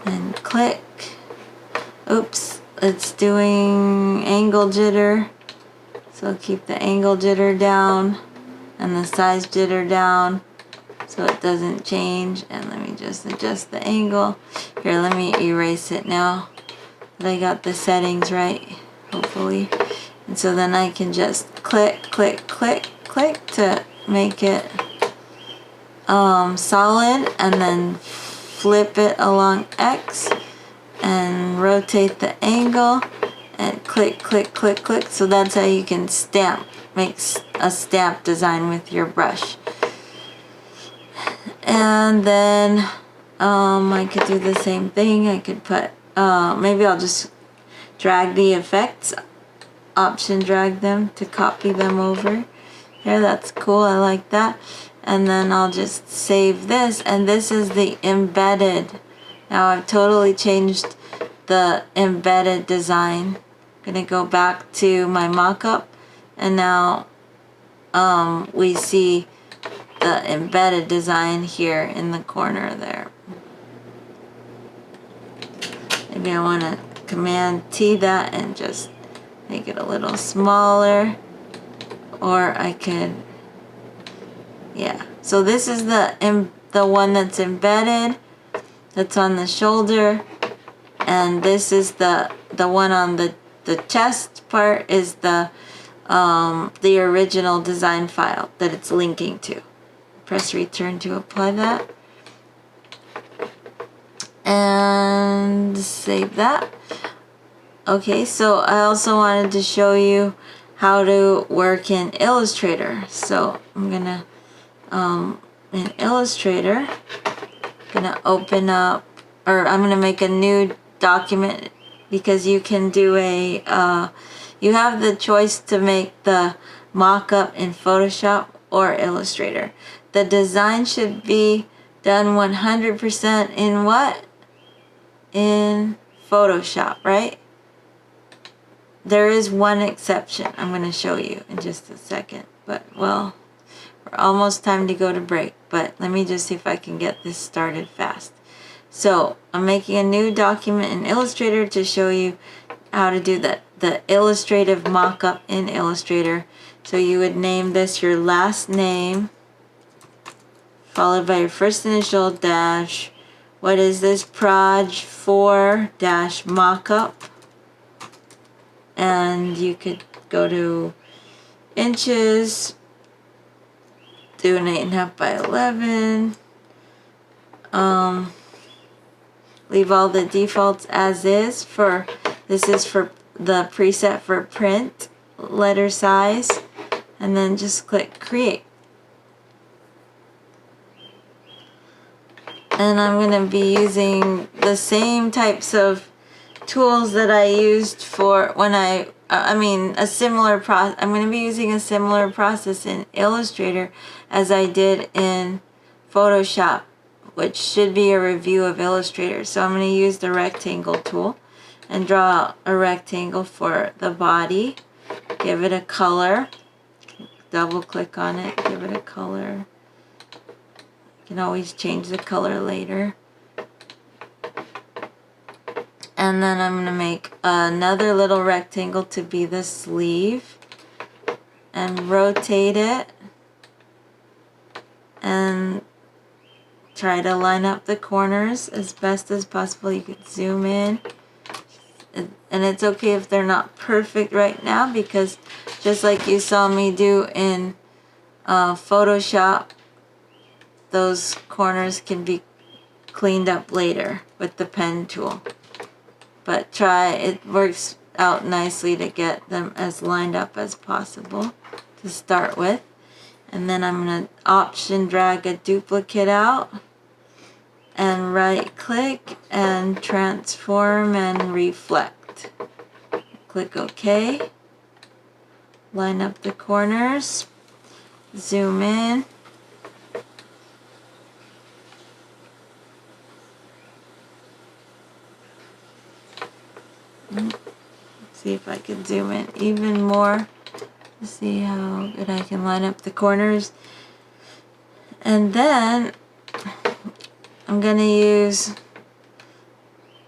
And click. Oops. It's doing angle jitter, so I'll keep the angle jitter down and the size jitter down so it doesn't change. And let me just adjust the angle. Here, let me erase it now that I got the settings right, hopefully. And so then I can just click, click, click, click to make it solid, and then flip it along X and rotate the angle and click, click, click, click. So that's how you can stamp, make a stamp design with your brush. And then I could do the same thing. I could put, maybe I'll just drag the effects, option drag them to copy them over. Here, that's cool, I like that. And then I'll just save this, and this is the embedded. Now I've totally changed the embedded design. I'm gonna go back to my mockup, and now we see the embedded design here in the corner there. Maybe I want to Command T that and just make it a little smaller, or I could, yeah. So this is the one that's embedded, that's on the shoulder, and this is the one on the chest part is the original design file that it's linking to. Press return to apply that, and save that. Okay, so I also wanted to show you how to work in Illustrator. So I'm gonna in Illustrator, gonna open up, or I'm gonna make a new document, because you can do a you have the choice to make the mock-up in Photoshop or Illustrator. The design should be done 100% in what? In Photoshop, right? There is one exception I'm going to show you in just a second, but well, we're almost time to go to break, but let me just see if I can get this started fast. So I'm making a new document in Illustrator to show you how to do the illustrative mock-up in Illustrator. So you would name this your last name, followed by your first initial dash. What is this? Proj4 dash Mockup. And you could go to inches, do an 8.5 by 11. Leave all the defaults as is. This is for the preset for print letter size, and then just click create. And I'm going to be using the same types of tools that I used for when a similar process. I'm going to be using a similar process in Illustrator as I did in Photoshop, which should be a review of Illustrator. So I'm going to use the rectangle tool and draw a rectangle for the body. Give it a color. Double click on it, give it a color. You can always change the color later. And then I'm going to make another little rectangle to be the sleeve. And rotate it. And try to line up the corners as best as possible. You could zoom in. And it's okay if they're not perfect right now, because just like you saw me do in Photoshop, those corners can be cleaned up later with the pen tool. But it works out nicely to get them as lined up as possible to start with. And then I'm going to option drag a duplicate out and right click and transform and reflect. Click OK. Line up the corners. Zoom in. See if I can zoom in even more to see how good I can line up the corners. And then I'm going to use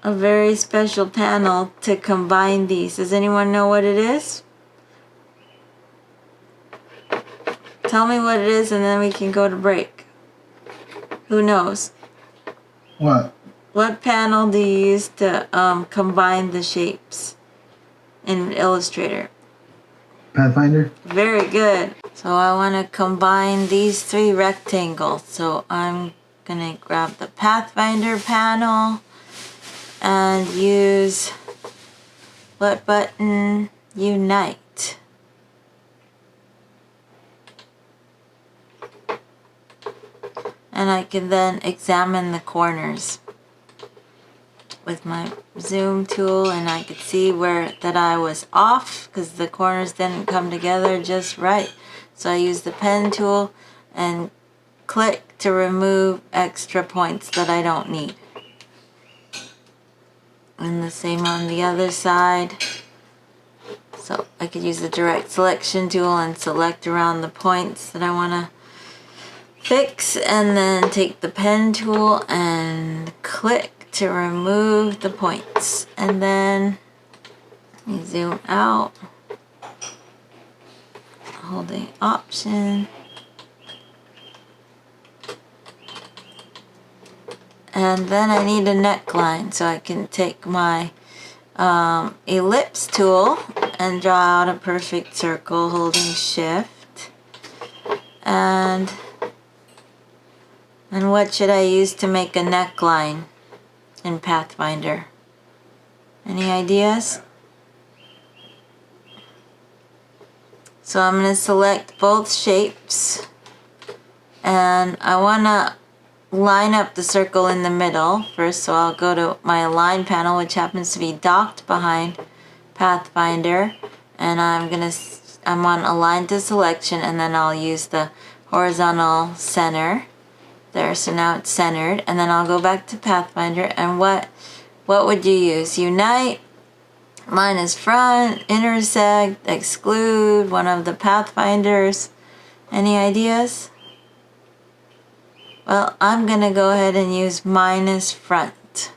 a very special panel to combine these. Does anyone know what it is? Tell me what it is and then we can go to break. Who knows? What? What panel do you use to combine the shapes in Illustrator? Pathfinder? Very good. So I want to combine these three rectangles. So I'm going to grab the Pathfinder panel and use what button? Unite. And I can then examine the corners with my zoom tool, and I could see that I was off because the corners didn't come together just right. So I use the pen tool and click to remove extra points that I don't need. And the same on the other side. So I could use the direct selection tool and select around the points that I want to fix, and then take the pen tool and click to remove the points. And then you zoom out, holding option. And then I need a neckline, so I can take my ellipse tool and draw out a perfect circle holding shift. And what should I use to make a neckline in Pathfinder? Any ideas? So I'm going to select both shapes, and I want to line up the circle in the middle first. So I'll go to my Align panel, which happens to be docked behind Pathfinder, and I'm on Align to Selection, and then I'll use the horizontal center there. So now it's centered, and then I'll go back to Pathfinder. And what would you use? Unite. Mine is front, intersect, exclude, one of the Pathfinders. Any ideas? Well, I'm going to go ahead and use minus front.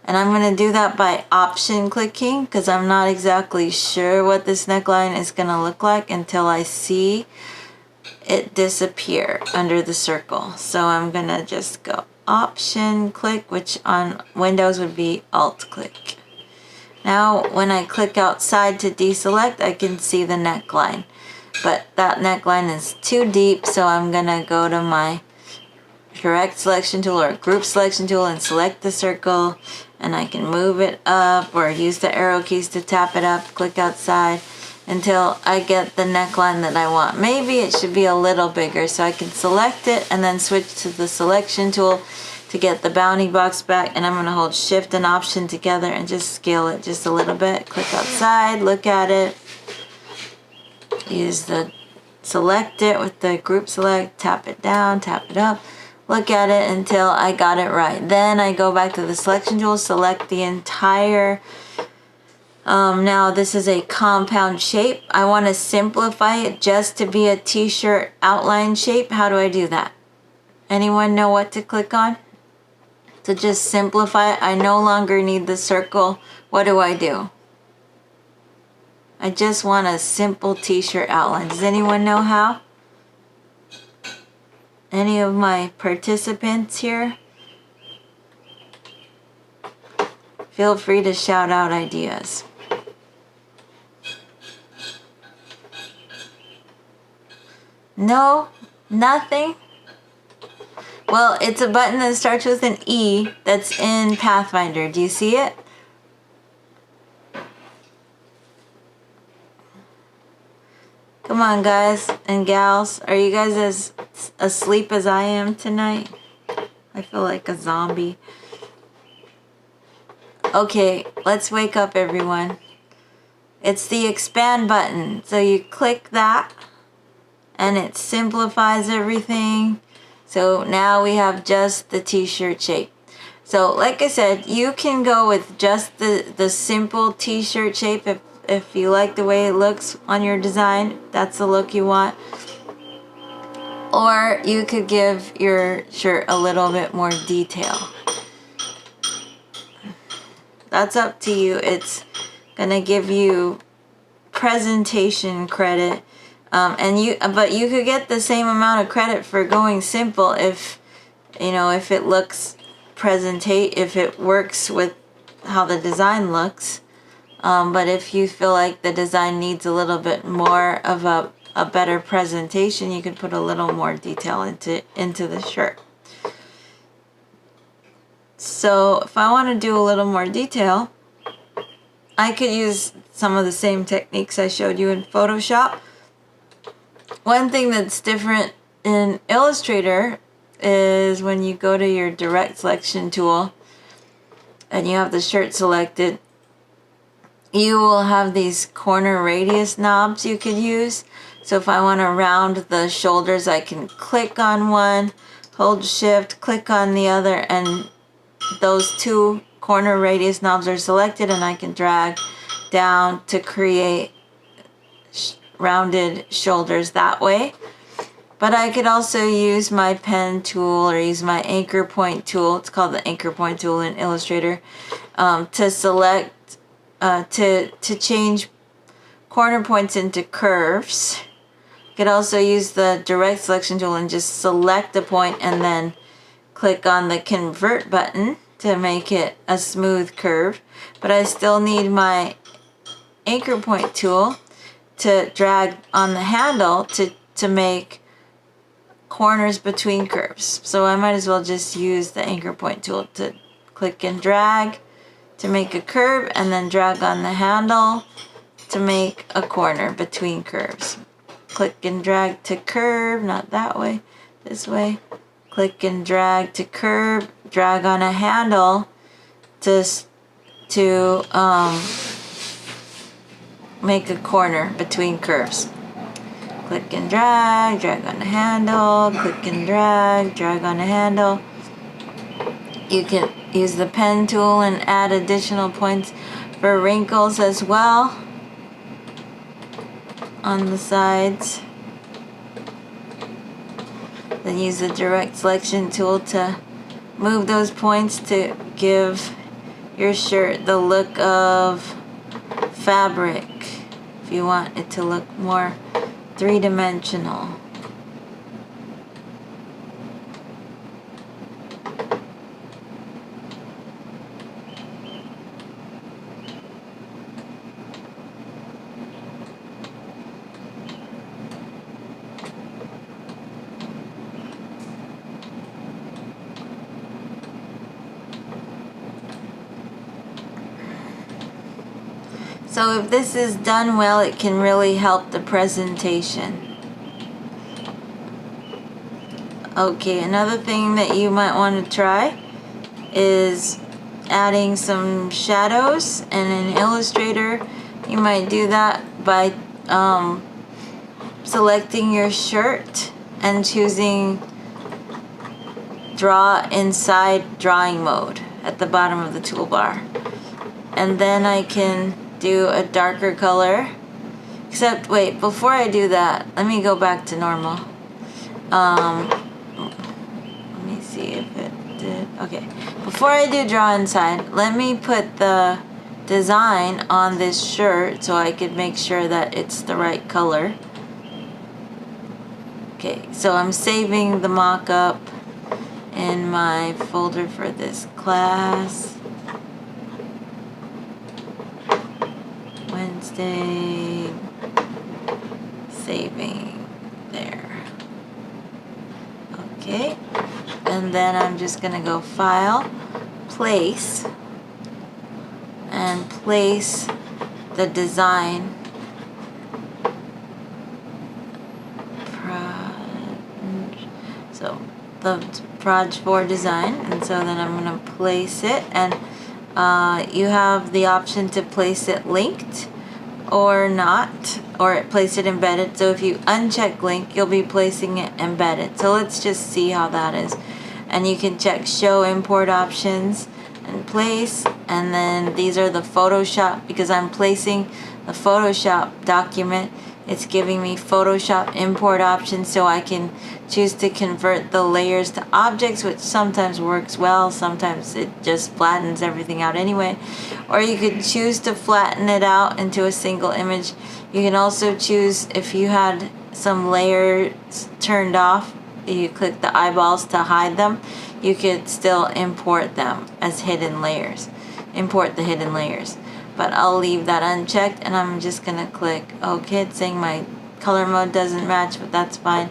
And I'm going to do that by option clicking, because I'm not exactly sure what this neckline is going to look like until I see it disappear under the circle. So I'm gonna just go Option click, which on Windows would be Alt click. Now when I click outside to deselect, I can see the neckline, but that neckline is too deep, so I'm gonna go to my direct selection tool or group selection tool and select the circle, and I can move it up or use the arrow keys to tap it up, click outside until I get the neckline that I want. Maybe it should be a little bigger, so I can select it and then switch to the selection tool to get the bounding box back, and I'm going to hold Shift and Option together and just scale it just a little bit. Click outside, look at it, use the select it with the group select, tap it down, tap it up, look at it until I got it right. Then I go back to the selection tool, select the entire now this is a compound shape. I want to simplify it just to be a t-shirt outline shape. How do I do that? Anyone know what to click on to just simplify it? I no longer need the circle. What do? I just want a simple t-shirt outline. Does anyone know how? Any of my participants here? Feel free to shout out ideas. No? Nothing? Well, it's a button that starts with an E that's in Pathfinder. Do you see it? Come on, guys and gals. Are you guys as asleep as I am tonight? I feel like a zombie. Okay, let's wake up, everyone. It's the expand button. So you click that and it simplifies everything. So now we have just the t-shirt shape. So like I said, you can go with just the simple t-shirt shape if you like the way it looks on your design. That's the look you want. Or you could give your shirt a little bit more detail. That's up to you. It's gonna give you presentation credit. But you could get the same amount of credit for going simple if it looks if it works with how the design looks. But if you feel like the design needs a little bit more of a better presentation, you could put a little more detail into the shirt. So if I want to do a little more detail, I could use some of the same techniques I showed you in Photoshop. One thing that's different in Illustrator is when you go to your direct selection tool and you have the shirt selected, you will have these corner radius knobs you could use. So if I want to round the shoulders, I can click on one, hold Shift, click on the other, and those two corner radius knobs are selected, and I can drag down to create rounded shoulders that way. But I could also use my pen tool or use my anchor point tool. It's called the anchor point tool in Illustrator, to select to change corner points into curves. You could also use the direct selection tool and just select a point and then click on the convert button to make it a smooth curve. But I still need my anchor point tool to drag on the handle to make corners between curves. So I might as well just use the anchor point tool to click and drag to make a curve, and then drag on the handle to make a corner between curves. Click and drag to curve, not that way, this way. Click and drag to curve, drag on a handle to make a corner between curves. Click and drag on the handle, click and drag on the handle. You can use the pen tool and add additional points for wrinkles as well on the sides. Then use the direct selection tool to move those points to give your shirt the look of fabric if you want it to look more three-dimensional. So if this is done well, it can really help the presentation. Okay, another thing that you might want to try is adding some shadows, and in Illustrator you might do that by selecting your shirt and choosing draw inside drawing mode at the bottom of the toolbar, and then I can do a darker color. Except wait, before I do that, let me go back to normal. Let me see if it did. Okay, before I do draw inside, let me put the design on this shirt so I could make sure that it's the right color. Okay, so I'm saving the mock-up in my folder for this class. Wednesday, saving there. Okay, and then I'm just gonna go File, Place, and place the design. So the Proj4 design, and so then I'm gonna place it, and you have the option to place it linked or not, or place it embedded. So if you uncheck link, you'll be placing it embedded. So let's just see how that is. And you can check show import options and place, and then these are the Photoshop, because I'm placing the Photoshop document. It's giving me Photoshop import options, so I can choose to convert the layers to objects, which sometimes works well, sometimes it just flattens everything out anyway. Or you could choose to flatten it out into a single image. You can also choose, if you had some layers turned off, you click the eyeballs to hide them, you could still import them as hidden layers. Import the hidden layers. But I'll leave that unchecked, and I'm just gonna click OK. It's saying my color mode doesn't match, but that's fine.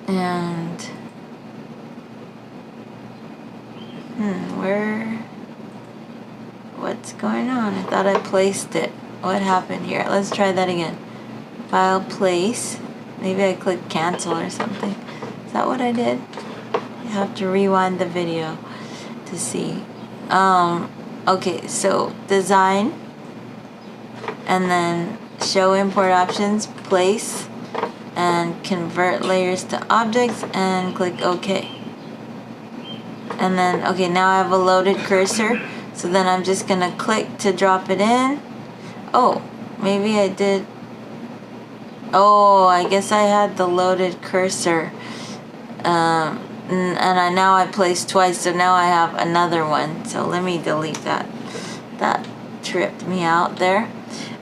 And what's going on? I thought I placed it. What happened here? Let's try that again. File, place. Maybe I clicked cancel or something. Is that what I did? You have to rewind the video to see. Okay, so design, and then show import options, place, and convert layers to objects, and click OK. And then, okay, now I have a loaded cursor, so then I'm just gonna click to drop it in. Oh, maybe I did. Oh, I guess I had the loaded cursor. And now I placed twice, so now I have another one. So let me delete that. That tripped me out there.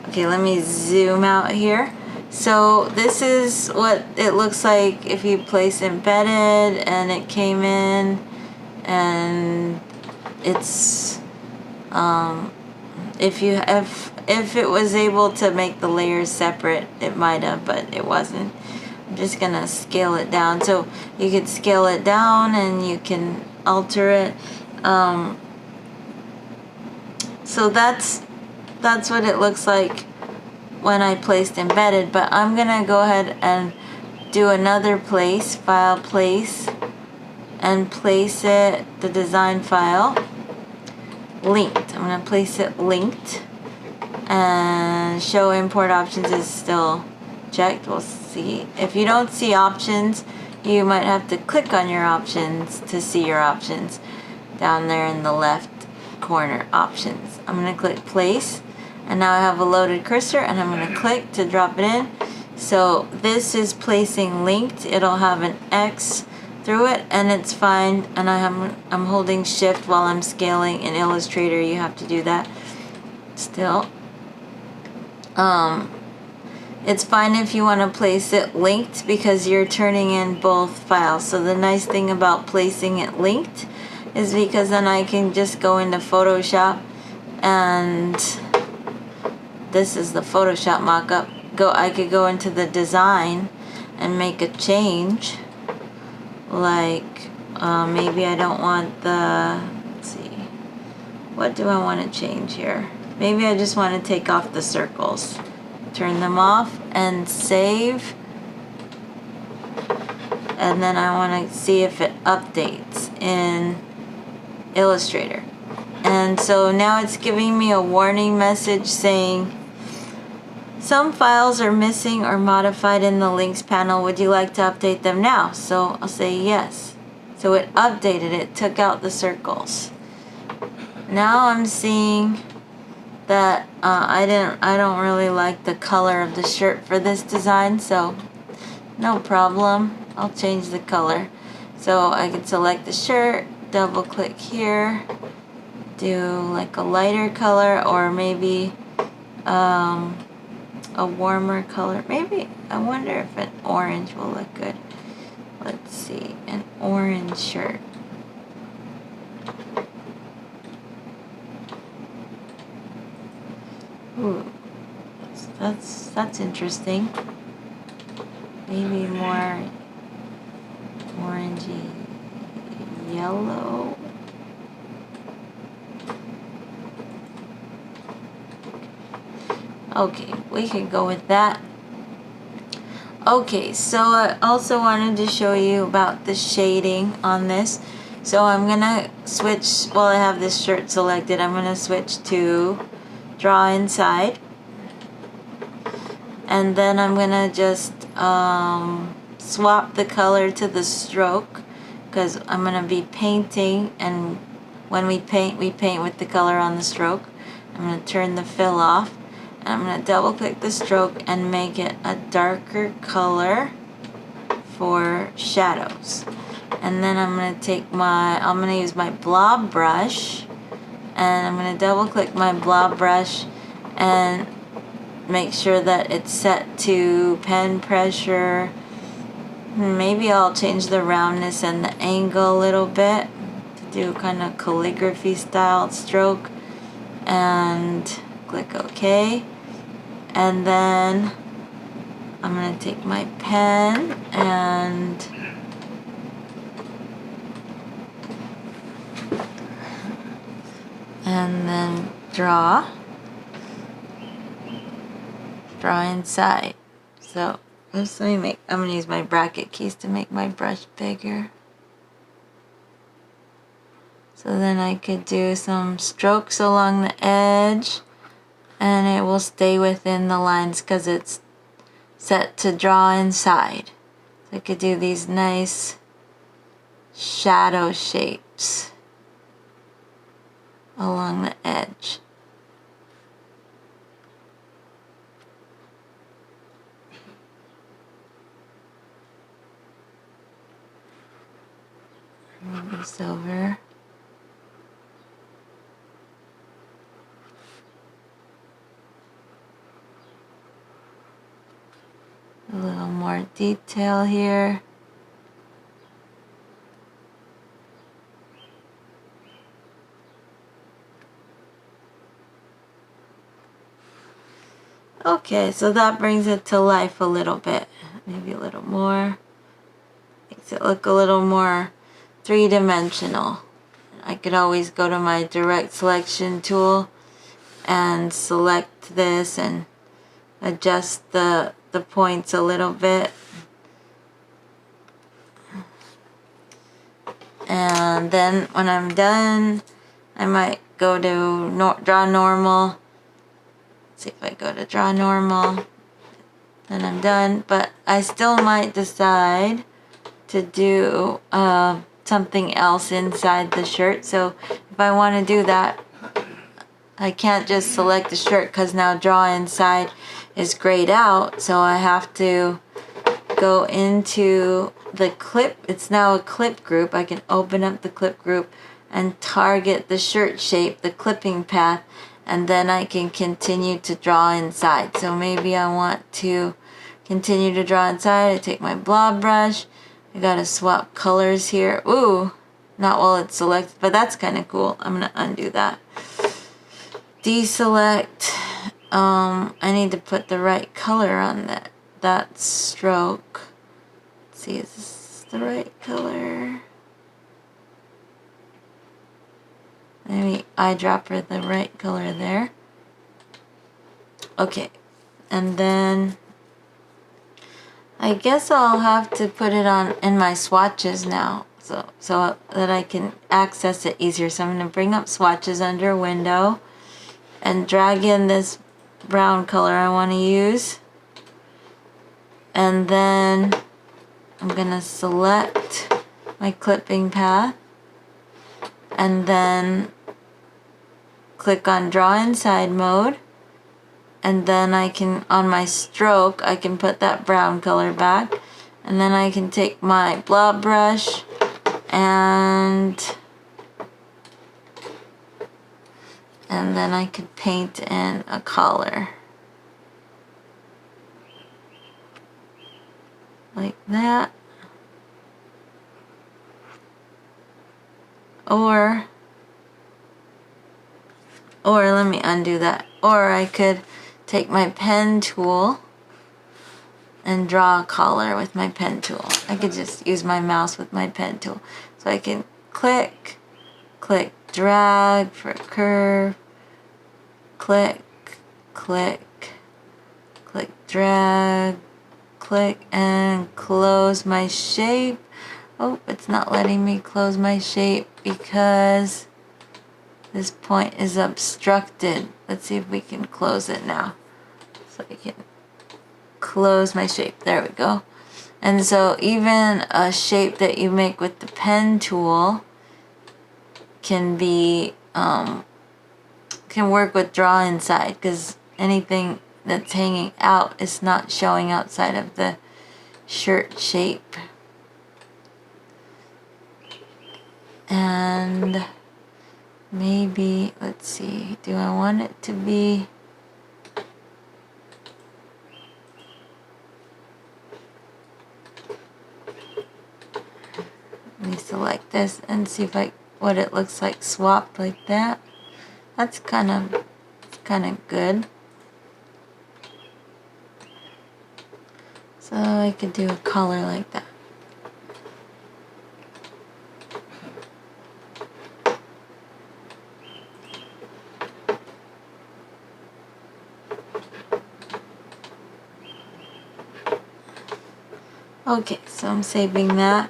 Okay, let me zoom out here. So this is what it looks like if you place embedded, and it came in, and it's if it was able to make the layers separate, it might have, but it wasn't. I'm just gonna scale it down, so you could scale it down and you can alter it. So that's what it looks like when I placed embedded. But I'm gonna go ahead and do another place, File, Place, and place it, the design file, linked. I'm gonna place it linked, and show import options is still checked. We'll see. If you don't see options, you might have to click on your options to see your options down there in the left corner, options. I'm going to click place, and now I have a loaded cursor, and I'm going to click to drop it in. So this is placing linked. It'll have an X through it, and it's fine. And I'm holding shift while I'm scaling. In Illustrator you have to do that still. It's fine if you want to place it linked, because you're turning in both files. So the nice thing about placing it linked is because then I can just go into Photoshop, and this is the Photoshop mockup. I could go into the design and make a change, like maybe I don't want the, let's see, what do I want to change here? Maybe I just want to take off the circles. Turn them off and save. And then I want to see if it updates in Illustrator. And so now it's giving me a warning message saying, some files are missing or modified in the links panel. Would you like to update them now? So I'll say yes. So it updated it, took out the circles. Now I'm seeing that I don't really like the color of the shirt for this design, so no problem. I'll change the color. So I can select the shirt, double click here, do like a lighter color, or maybe a warmer color. Maybe, I wonder if an orange will look good. Let's see, an orange shirt. Ooh, that's interesting. Maybe more orangey yellow. Okay, we can go with that. Okay, so I also wanted to show you about the shading on this. So I'm gonna switch, while I have this shirt selected, I'm gonna switch to Draw Inside. And then I'm gonna just swap the color to the stroke, because I'm gonna be painting, and when we paint with the color on the stroke. I'm gonna turn the fill off. I'm going to double click the stroke and make it a darker color for shadows. And then I'm going to use my blob brush, and I'm going to double click my blob brush and make sure that it's set to pen pressure. Maybe I'll change the roundness and the angle a little bit to do kind of calligraphy style stroke, and click OK. And then I'm going to take my pen and then draw inside. So I'm going to use my bracket keys to make my brush bigger. So then I could do some strokes along the edge, and it will stay within the lines because it's set to draw inside. So I could do these nice shadow shapes along the edge. Move this over. A little more detail here. Okay, so that brings it to life a little bit. Maybe a little more. Makes it look a little more three-dimensional. I could always go to my direct selection tool and select this and adjust the points a little bit. And then when I'm done, I might go to draw normal. Let's see if I go to draw normal. Then I'm done. But I still might decide to do something else inside the shirt. So if I want to do that, I can't just select the shirt because now draw inside is grayed out. So I have to go into the clip. It's now a clip group. I can open up the clip group and target the shirt shape, the clipping path, and then I can continue to draw inside. So maybe I want to continue to draw inside. I take my blob brush. I gotta swap colors here. Ooh, not while it's selected, but that's kind of cool. I'm gonna undo that. Deselect. I need to put the right color on that stroke. Let's see, is this the right color? maybe eyedropper the right color there. Okay, and then I guess I'll have to put it on in my swatches now, so that I can access it easier. So I'm going to bring up swatches under window and drag in this brown color I want to use, and then I'm going to select my clipping path and then click on draw inside mode, and then I can, on my stroke, I can put that brown color back, and then I can take my blob brush and then I could paint in a collar like that, or let me undo that, or I could take my pen tool and draw a collar with my pen tool. I could just use my mouse with my pen tool. So I can click, drag for a curve, click, drag, click, and close my shape. Oh, it's not letting me close my shape because this point is obstructed. Let's see if we can close it now. So I can close my shape. There we go. And so even a shape that you make with the pen tool can be can work with draw inside, because anything that's hanging out is not showing outside of the shirt shape. And maybe, let's see, do I want it to be, let me select this and see if what it looks like swapped like that. That's kind of good. So I could do a color like that. Okay, so I'm saving that.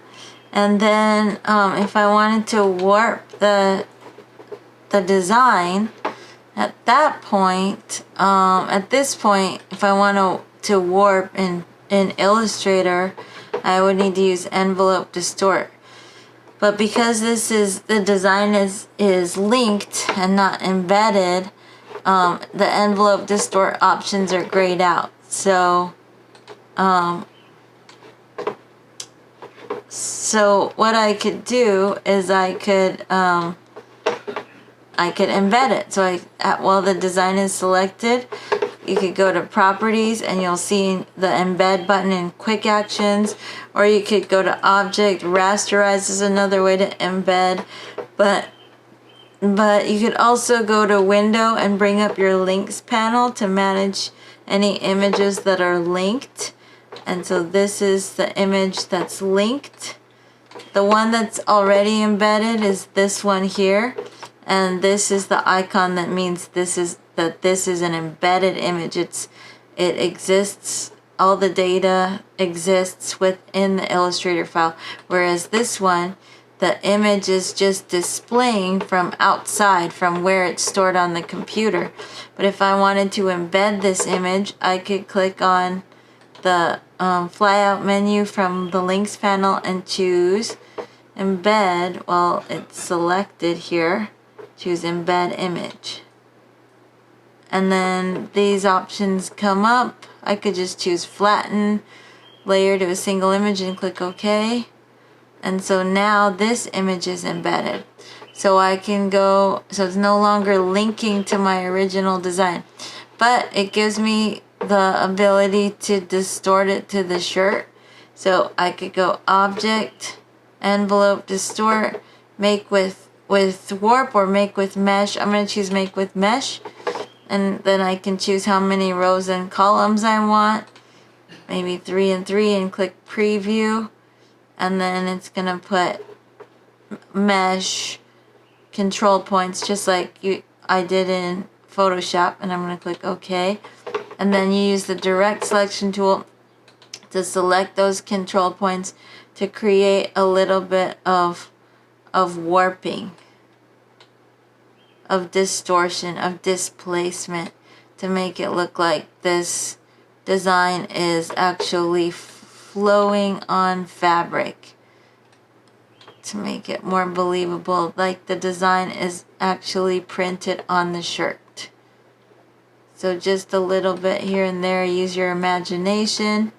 And then if I wanted to warp the design at that point, at this point, if I want to warp in Illustrator, I would need to use envelope distort. But because this is, the design is linked and not embedded, the envelope distort options are grayed out. So so what I could do is I could embed it. So while the design is selected, you could go to properties and you'll see the embed button in quick actions, or you could go to object, rasterize is another way to embed, but you could also go to window and bring up your links panel to manage any images that are linked. And so this is the image that's linked. The one that's already embedded is this one here, and this is the icon that means this is an embedded image. It exists, all the data exists within the Illustrator file, whereas this one, the image is just displaying from outside, from where it's stored on the computer. But if I wanted to embed this image, I could click on the flyout menu from the links panel and choose embed. Well, it's selected here. Choose embed image. And then these options come up. I could just choose flatten layer to a single image and click OK. And so now this image is embedded. So I can go, so it's no longer linking to my original design, but it gives me the ability to distort it to the shirt. So I could go object, envelope, distort, make with warp, or make with mesh. I'm going to choose make with mesh, and then I can choose how many rows and columns I want, maybe 3 and 3, and click preview, and then it's going to put mesh control points just like I did in Photoshop, and I'm going to click OK. And then you use the direct selection tool to select those control points to create a little bit of warping, of distortion, of displacement, to make it look like this design is actually flowing on fabric, to make it more believable, like the design is actually printed on the shirt. So just a little bit here and there, use your imagination.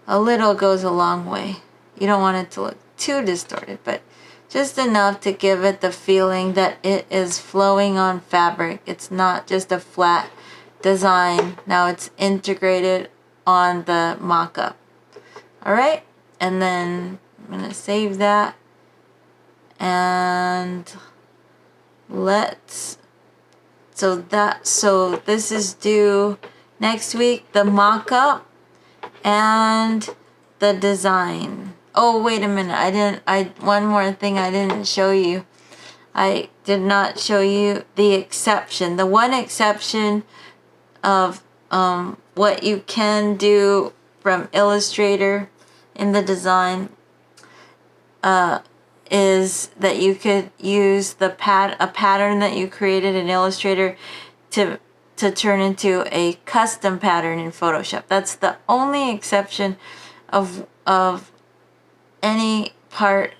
A little goes a long way. You don't want it to look too distorted, but just enough to give it the feeling that it is flowing on fabric. It's not just a flat design. Now it's integrated on the mock-up. Alright, and then I'm going to save that. And so this is due next week, the mock-up and the design. Oh, wait a minute. One more thing I didn't show you. I did not show you the exception. The one exception of what you can do from Illustrator in the design is that you could use a pattern that you created in Illustrator to turn into a custom pattern in Photoshop. That's the only exception of any part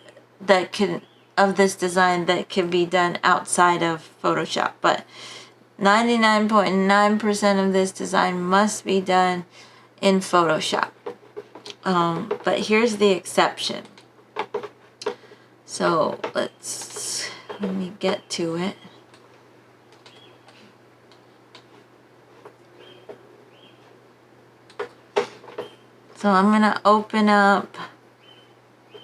of this design that can be done outside of Photoshop. But 99.9% of this design must be done in Photoshop. But here's the exception. So let me get to it. So I'm going to open up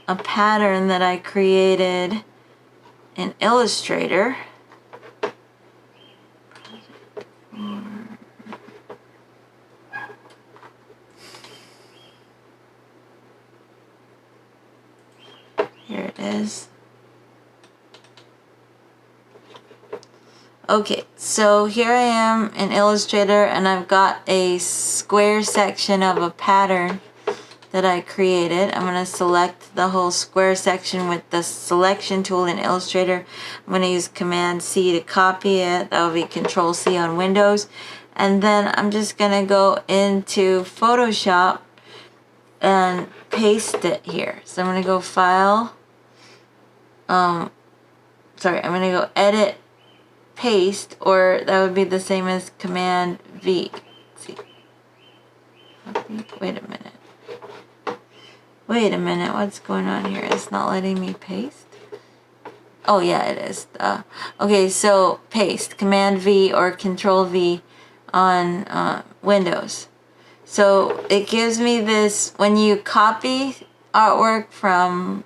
a pattern that I created in Illustrator. Here it is. Okay, so here I am in Illustrator, and I've got a square section of a pattern that I created. I'm going to select the whole square section with the selection tool in Illustrator. I'm going to use Command C to copy it. That will be Control C on Windows. And then I'm just going to go into Photoshop and paste it here. So I'm going to go File. I'm going to go Edit, Paste, or that would be the same as Command V. Let's see. Wait a minute, what's going on here? It's not letting me paste? Oh yeah, it is. Okay, so paste, Command V or Control V on Windows. So it gives me this, when you copy artwork from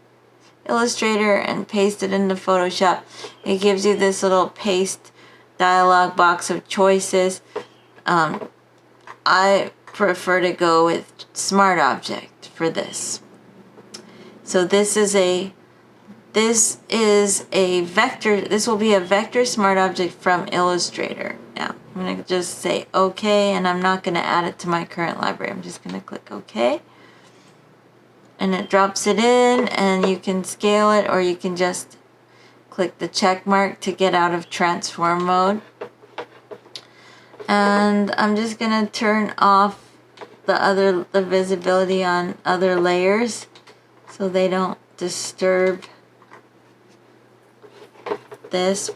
Illustrator and paste it into Photoshop, it gives you this little paste dialog box of choices. I prefer to go with Smart Object for this. So this will be a vector smart object from Illustrator. Now I'm going to just say OK, and I'm not going to add it to my current library. I'm just going to click OK. And it drops it in, and you can scale it, or you can just click the check mark to get out of transform mode. And I'm just going to turn off the visibility on other layers so they don't disturb this.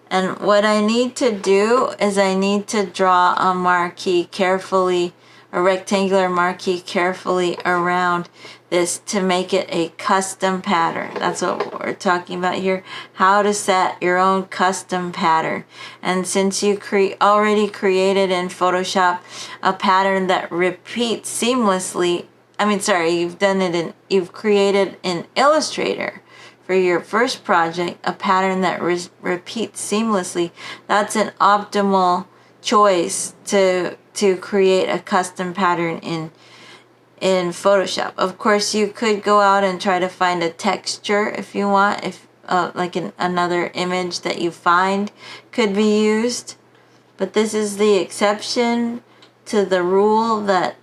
And what I need to do is I need to draw a marquee carefully, a rectangular marquee carefully around this to make it a custom pattern. That's what we're talking about here, how to set your own custom pattern. And since you already created in Photoshop a pattern that repeats seamlessly, you've created in Illustrator for your first project a pattern that repeats seamlessly, that's an optimal choice to create a custom pattern in in Photoshop. Of course, you could go out and try to find a texture if you want, if like another image that you find could be used. But this is the exception to the rule that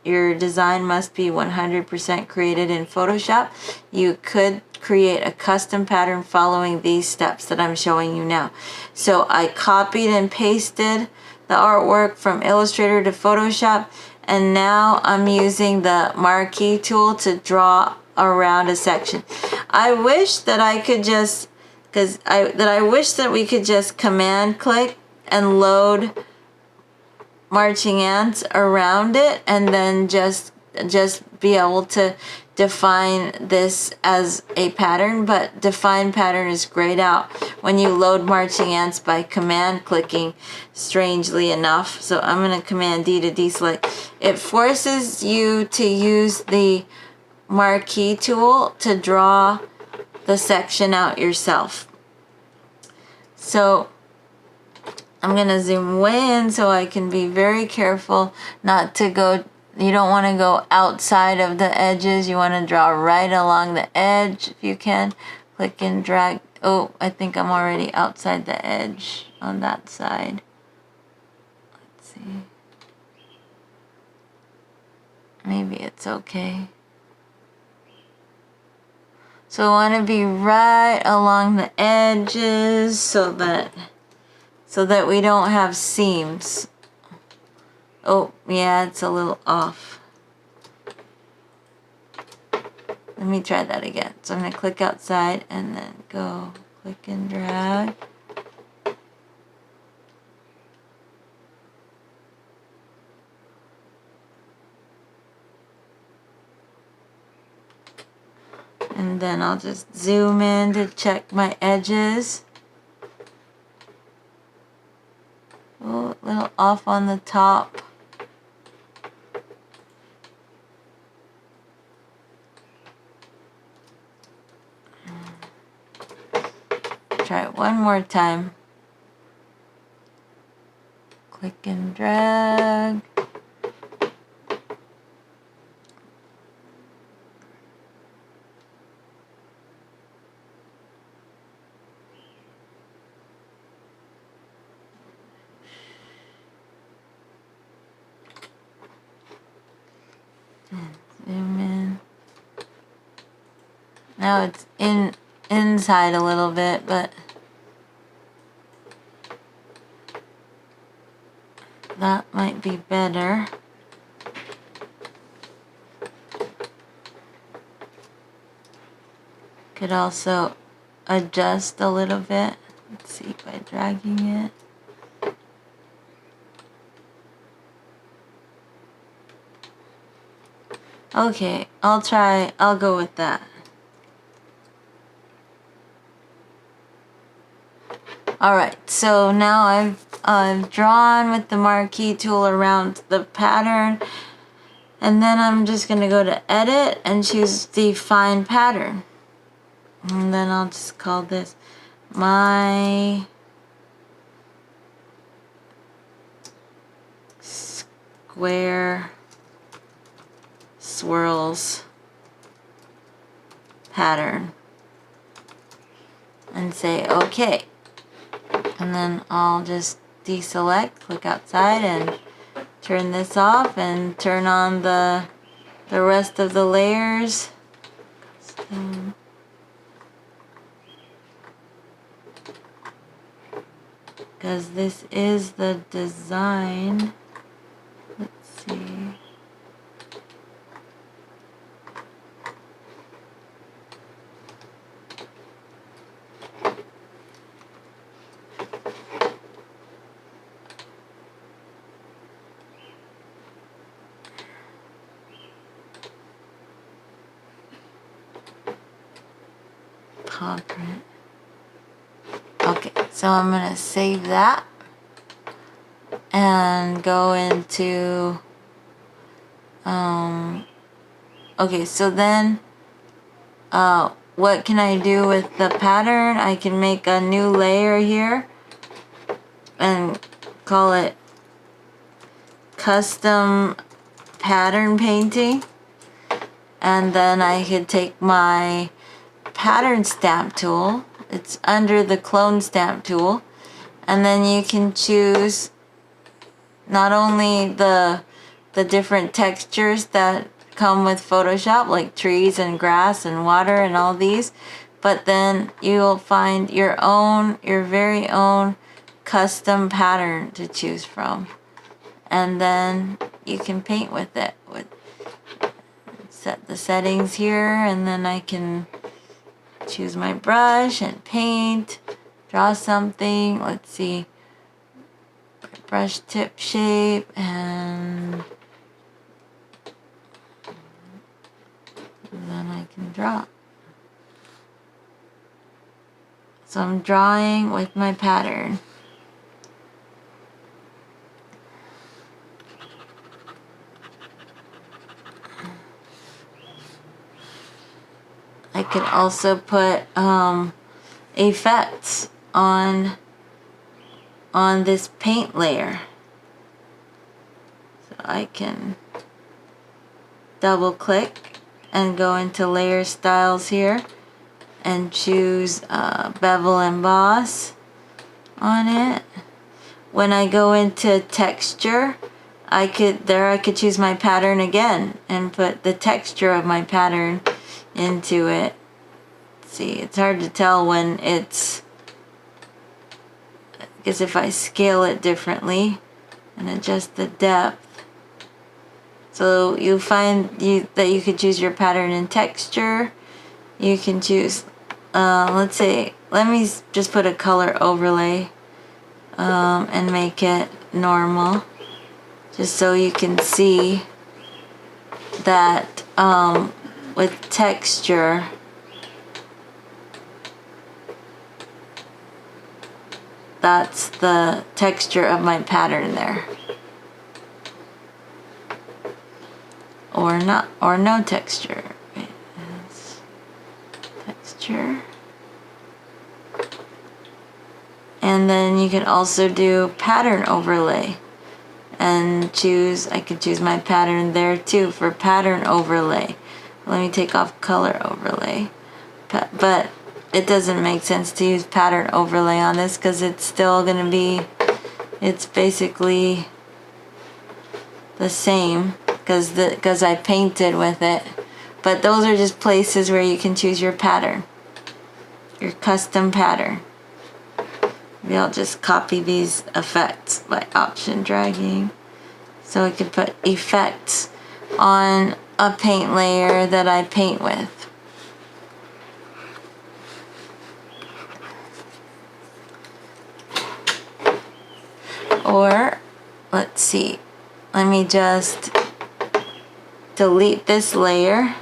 your design must be 100% created in Photoshop. You could create a custom pattern following these steps that I'm showing you now. So I copied and pasted the artwork from Illustrator to Photoshop, and now I'm using the marquee tool to draw around a section. I wish that I could just, I wish that we could just command click and load marching ants around it, and then just be able to define this as a pattern. But define pattern is grayed out when you load marching ants by command clicking, strangely enough. So I'm going to command D to deselect. It forces you to use the marquee tool to draw the section out yourself. So I'm going to zoom way in so I can be very careful not to go, you don't want to go outside of the edges. You want to draw right along the edge if you can. Click and drag. Oh, I think I'm already outside the edge on that side. Let's see. Maybe it's okay. So I want to be right along the edges so that we don't have seams. Oh, yeah, it's a little off. Let me try that again. So I'm going to click outside and then go click and drag. And then I'll just zoom in to check my edges. Oh, a little off on the top. Try it one more time. Click and drag. Zoom in. Now it's inside a little bit, but that might be better. Could also adjust a little bit. Let's see, by dragging it. Okay, I'll go with that. Alright, so now I've drawn with the marquee tool around the pattern, and then I'm just going to go to edit and choose define pattern. And then I'll just call this my square swirls pattern, and say OK. And then I'll just deselect, click outside, and turn this off and turn on the rest of the layers. Because this is the design. Let's see. Print. Okay, so I'm going to save that and go into okay, so then what can I do with the pattern? I can make a new layer here and call it custom pattern painting, and then I could take my pattern stamp tool. It's under the clone stamp tool, and then you can choose not only the different textures that come with Photoshop, like trees and grass and water and all these, but then you'll find your very own custom pattern to choose from, and then you can paint with it. Set the settings here, and then I can choose my brush and paint, draw something. Let's see, brush tip shape, and then I can draw. So I'm drawing with my pattern. I could also put effects on this paint layer. So I can double click and go into layer styles here and choose bevel emboss on it. When I go into texture, I could choose my pattern again and put the texture of my pattern into it. See, it's hard to tell when it's, because if I scale it differently and adjust the depth. So you'll find that you could choose your pattern in texture. You can choose, let's say, let me just put a color overlay and make it normal, just so you can see that with texture, that's the texture of my pattern there. Or not, or no texture. Wait, texture. And then you can also do pattern overlay and choose, I could choose my pattern there too for pattern overlay. Let me take off color overlay. But it doesn't make sense to use pattern overlay on this because it's still going to be, it's basically the same because I painted with it. But those are just places where you can choose your pattern, your custom pattern. Maybe I'll just copy these effects by option dragging. So I could put effects on a paint layer that I paint with. Or, let's see, let me just delete this layer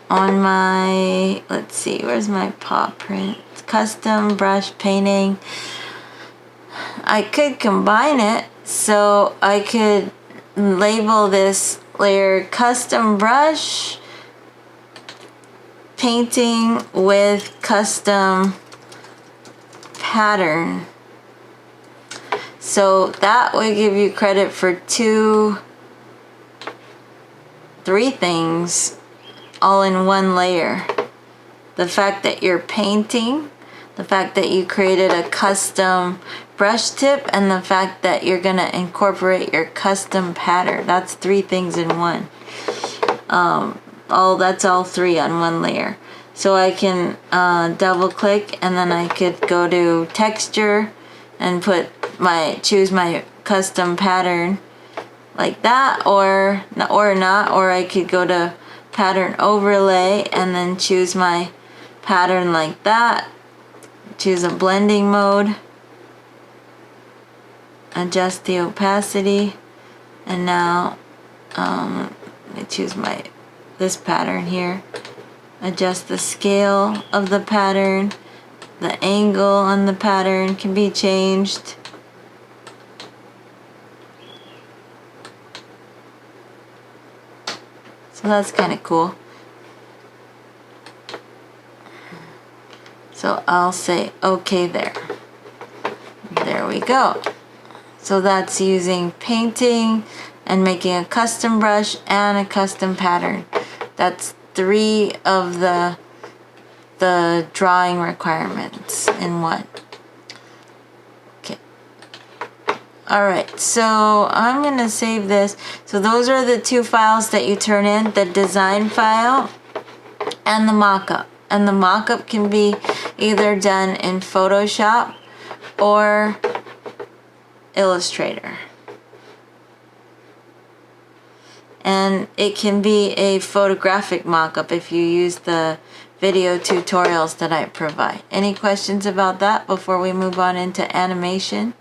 on my, let's see, where's my paw print? Custom brush painting. I could combine it, so I could label this layer custom brush painting with custom pattern. So that would give you credit for 3 things all in one layer. The fact that you're painting, the fact that you created a custom brush tip, and the fact that you're gonna incorporate your custom pattern. That's 3 things in one. That's all 3 on one layer. So I can double click, and then I could go to texture and choose my custom pattern like that, or not, or I could go to pattern overlay and then choose my pattern like that, choose a blending mode, adjust the opacity, and now let me choose this pattern here, adjust the scale of the pattern, the angle on the pattern can be changed. So that's kind of cool. So I'll say okay there. There we go. So that's using painting and making a custom brush and a custom pattern. That's 3 of the drawing requirements in one. Okay. Alright, so I'm going to save this. So those are the 2 files that you turn in, the design file and the mockup. And the mockup can be either done in Photoshop or Illustrator. And it can be a photographic mockup if you use the video tutorials that I provide. Any questions about that before we move on into animation?